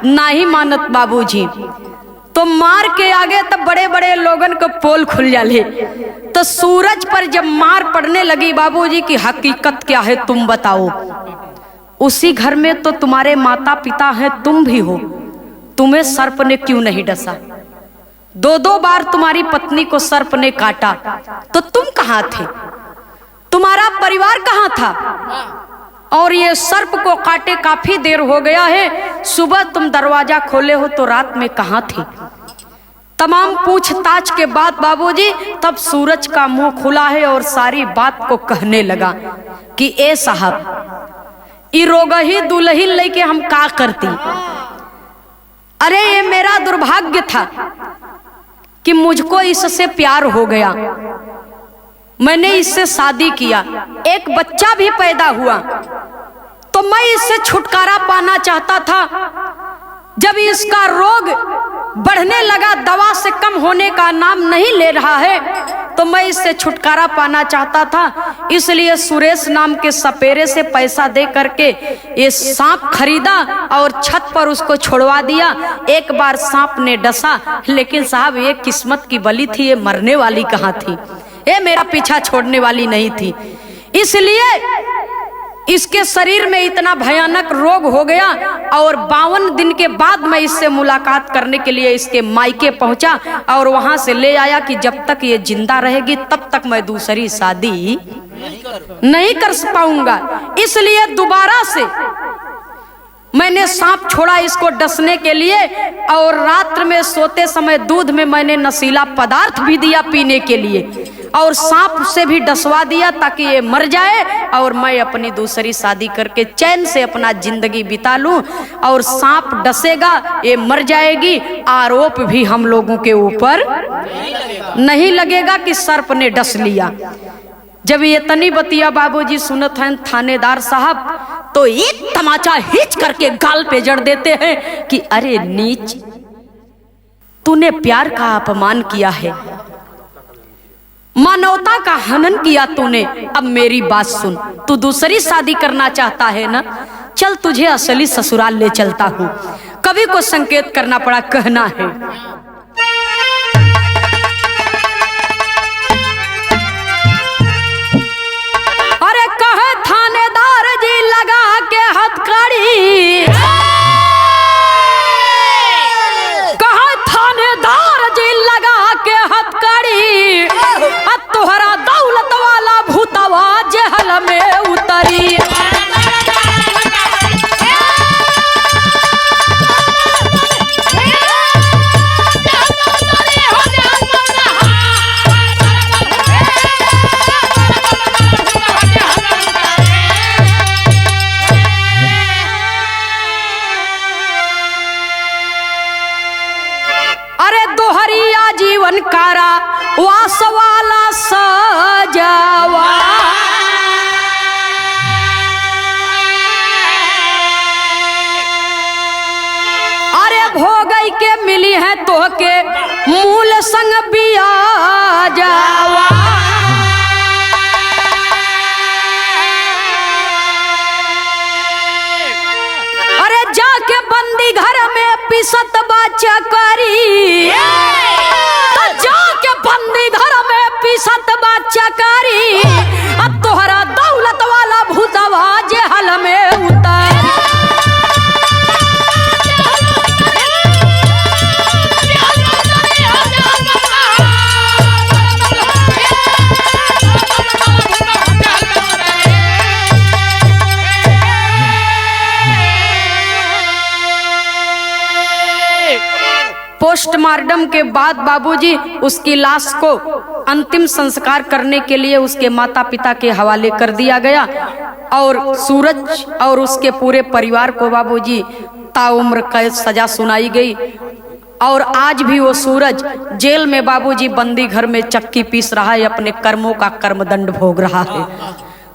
नहीं मानत बाबूजी, तो मार के आगे तब बड़े बड़े लोगन को पोल खुल जाले। तो सूरज पर जब मार पड़ने लगी बाबूजी की हकीकत क्या है तुम बताओ। उसी घर में तो तुम्हारे माता पिता हैं, तुम भी हो, तुम्हें सर्प ने क्यों नहीं डसा? दो दो बार तुम्हारी पत्नी को सर्प ने काटा, तो तुम कहाँ थे? तुम्हारा परिवार कहाँ था? और ये सर्प को काटे काफी देर हो गया है, सुबह तुम दरवाजा खोले हो तो रात में कहाँ थे? तमाम पूछताछ के बाद बाबूजी तब सूरज का मुंह खुला है और सारी बात को कहने लगा कि ए साहब, ई रोगही दुल्हन लेके हम का करती? अरे ये मेरा दुर्भाग्य था कि मुझको इससे प्यार हो गया, मैंने इससे शादी किया, एक बच्चा भी पैदा हुआ, तो मैं इससे छुटकारा पाना चाहता था। जब इसका रोग बढ़ने लगा, दवा से कम होने का नाम नहीं ले रहा है, तो मैं इससे छुटकारा पाना चाहता था। इसलिए सुरेश नाम के सपेरे से पैसा दे करके ये सांप खरीदा और छत पर उसको छोड़वा दिया। एक बार सांप ने डसा, लेकिन साहब ये किस्मत की बलि थी, ये मरने वाली कहाँ थी, ये मेरा पीछा छोड़ने वाली नहीं थी। इसलिए इसके शरीर में इतना भयानक रोग हो गया और 52 दिन के बाद मैं इससे मुलाकात करने के लिए इसके मायके पहुंचा और वहां से ले आया कि जब तक ये जिंदा रहेगी तब तक मैं दूसरी शादी नहीं कर पाऊंगा। इसलिए दोबारा से मैंने सांप छोड़ा इसको डसने के लिए, और रात्र में सोते समय दूध में मैंने नशीला पदार्थ भी दिया पीने के लिए, और सांप से भी डसवा दिया ताकि ये मर जाए और मैं अपनी दूसरी शादी करके चैन से अपना जिंदगी बिता लूं। और सांप डसेगा, ये मर जाएगी, आरोप भी हम लोगों के ऊपर नहीं लगेगा कि सर्प ने डस लिया। जब ये तनी बतिया बाबूजी सुनत हैं थानेदार साहब, तो एक तमाचा हिच करके गाल पे जड़ देते हैं कि अरे नीच, तूने प्यार का अपमान किया है, मानवता का हनन किया तूने। अब मेरी बात सुन, तू दूसरी शादी करना चाहता है ना, चल तुझे असली ससुराल ले चलता हूँ। कवि को संकेत करना पड़ा, कहना है जीवन कारा वास वाला सजावा। अरे भोगई के मिली है तो के मूल संग बिया जावा। अरे जाके बंदी घर में पिसत बाचा करी, तो जाके बंदी घर में पिसत बाचा करी। अब तोहरा दौलत वाला भूतवा जे हल में उतर। पोस्टमार्टम के बाद बाबूजी उसकी लाश को अंतिम संस्कार करने के लिए उसके माता पिता के हवाले कर दिया गया और सूरज और उसके पूरे परिवार को बाबूजी ताउम्र कैद सजा सुनाई गई। और आज भी वो सूरज जेल में बाबूजी बंदी घर में चक्की पीस रहा है, अपने कर्मों का कर्मदंड भोग रहा है।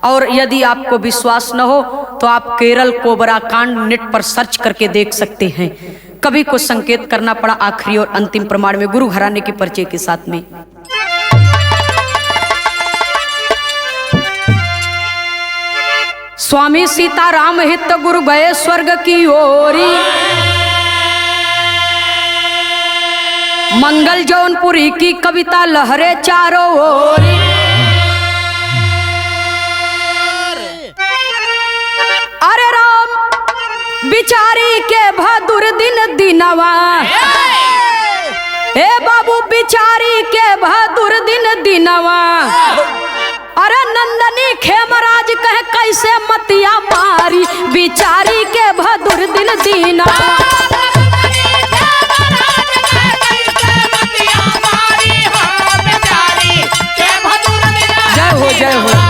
और यदि आपको विश्वास न हो तो आप केरल कोबरा कांड नेट पर सर्च करके देख सकते हैं। कभी को संकेत करना पड़ा आखिरी और अंतिम प्रमाण में गुरु घराने के परिचय के साथ में। स्वामी सीताराम हित गुरु गए स्वर्ग की ओरी, मंगल जौनपुरी की कविता लहरे चारों ओरी। अरे राम बिचारी के बहादुर दिन दिनवा, हे बाबू बिचारी के बहादुर दिन दिनवा। अरे नंदनी खेमराज कहे कैसे मतिया मारी, बिचारी के बहादुर दिन दिनवा। जय हो जय हो।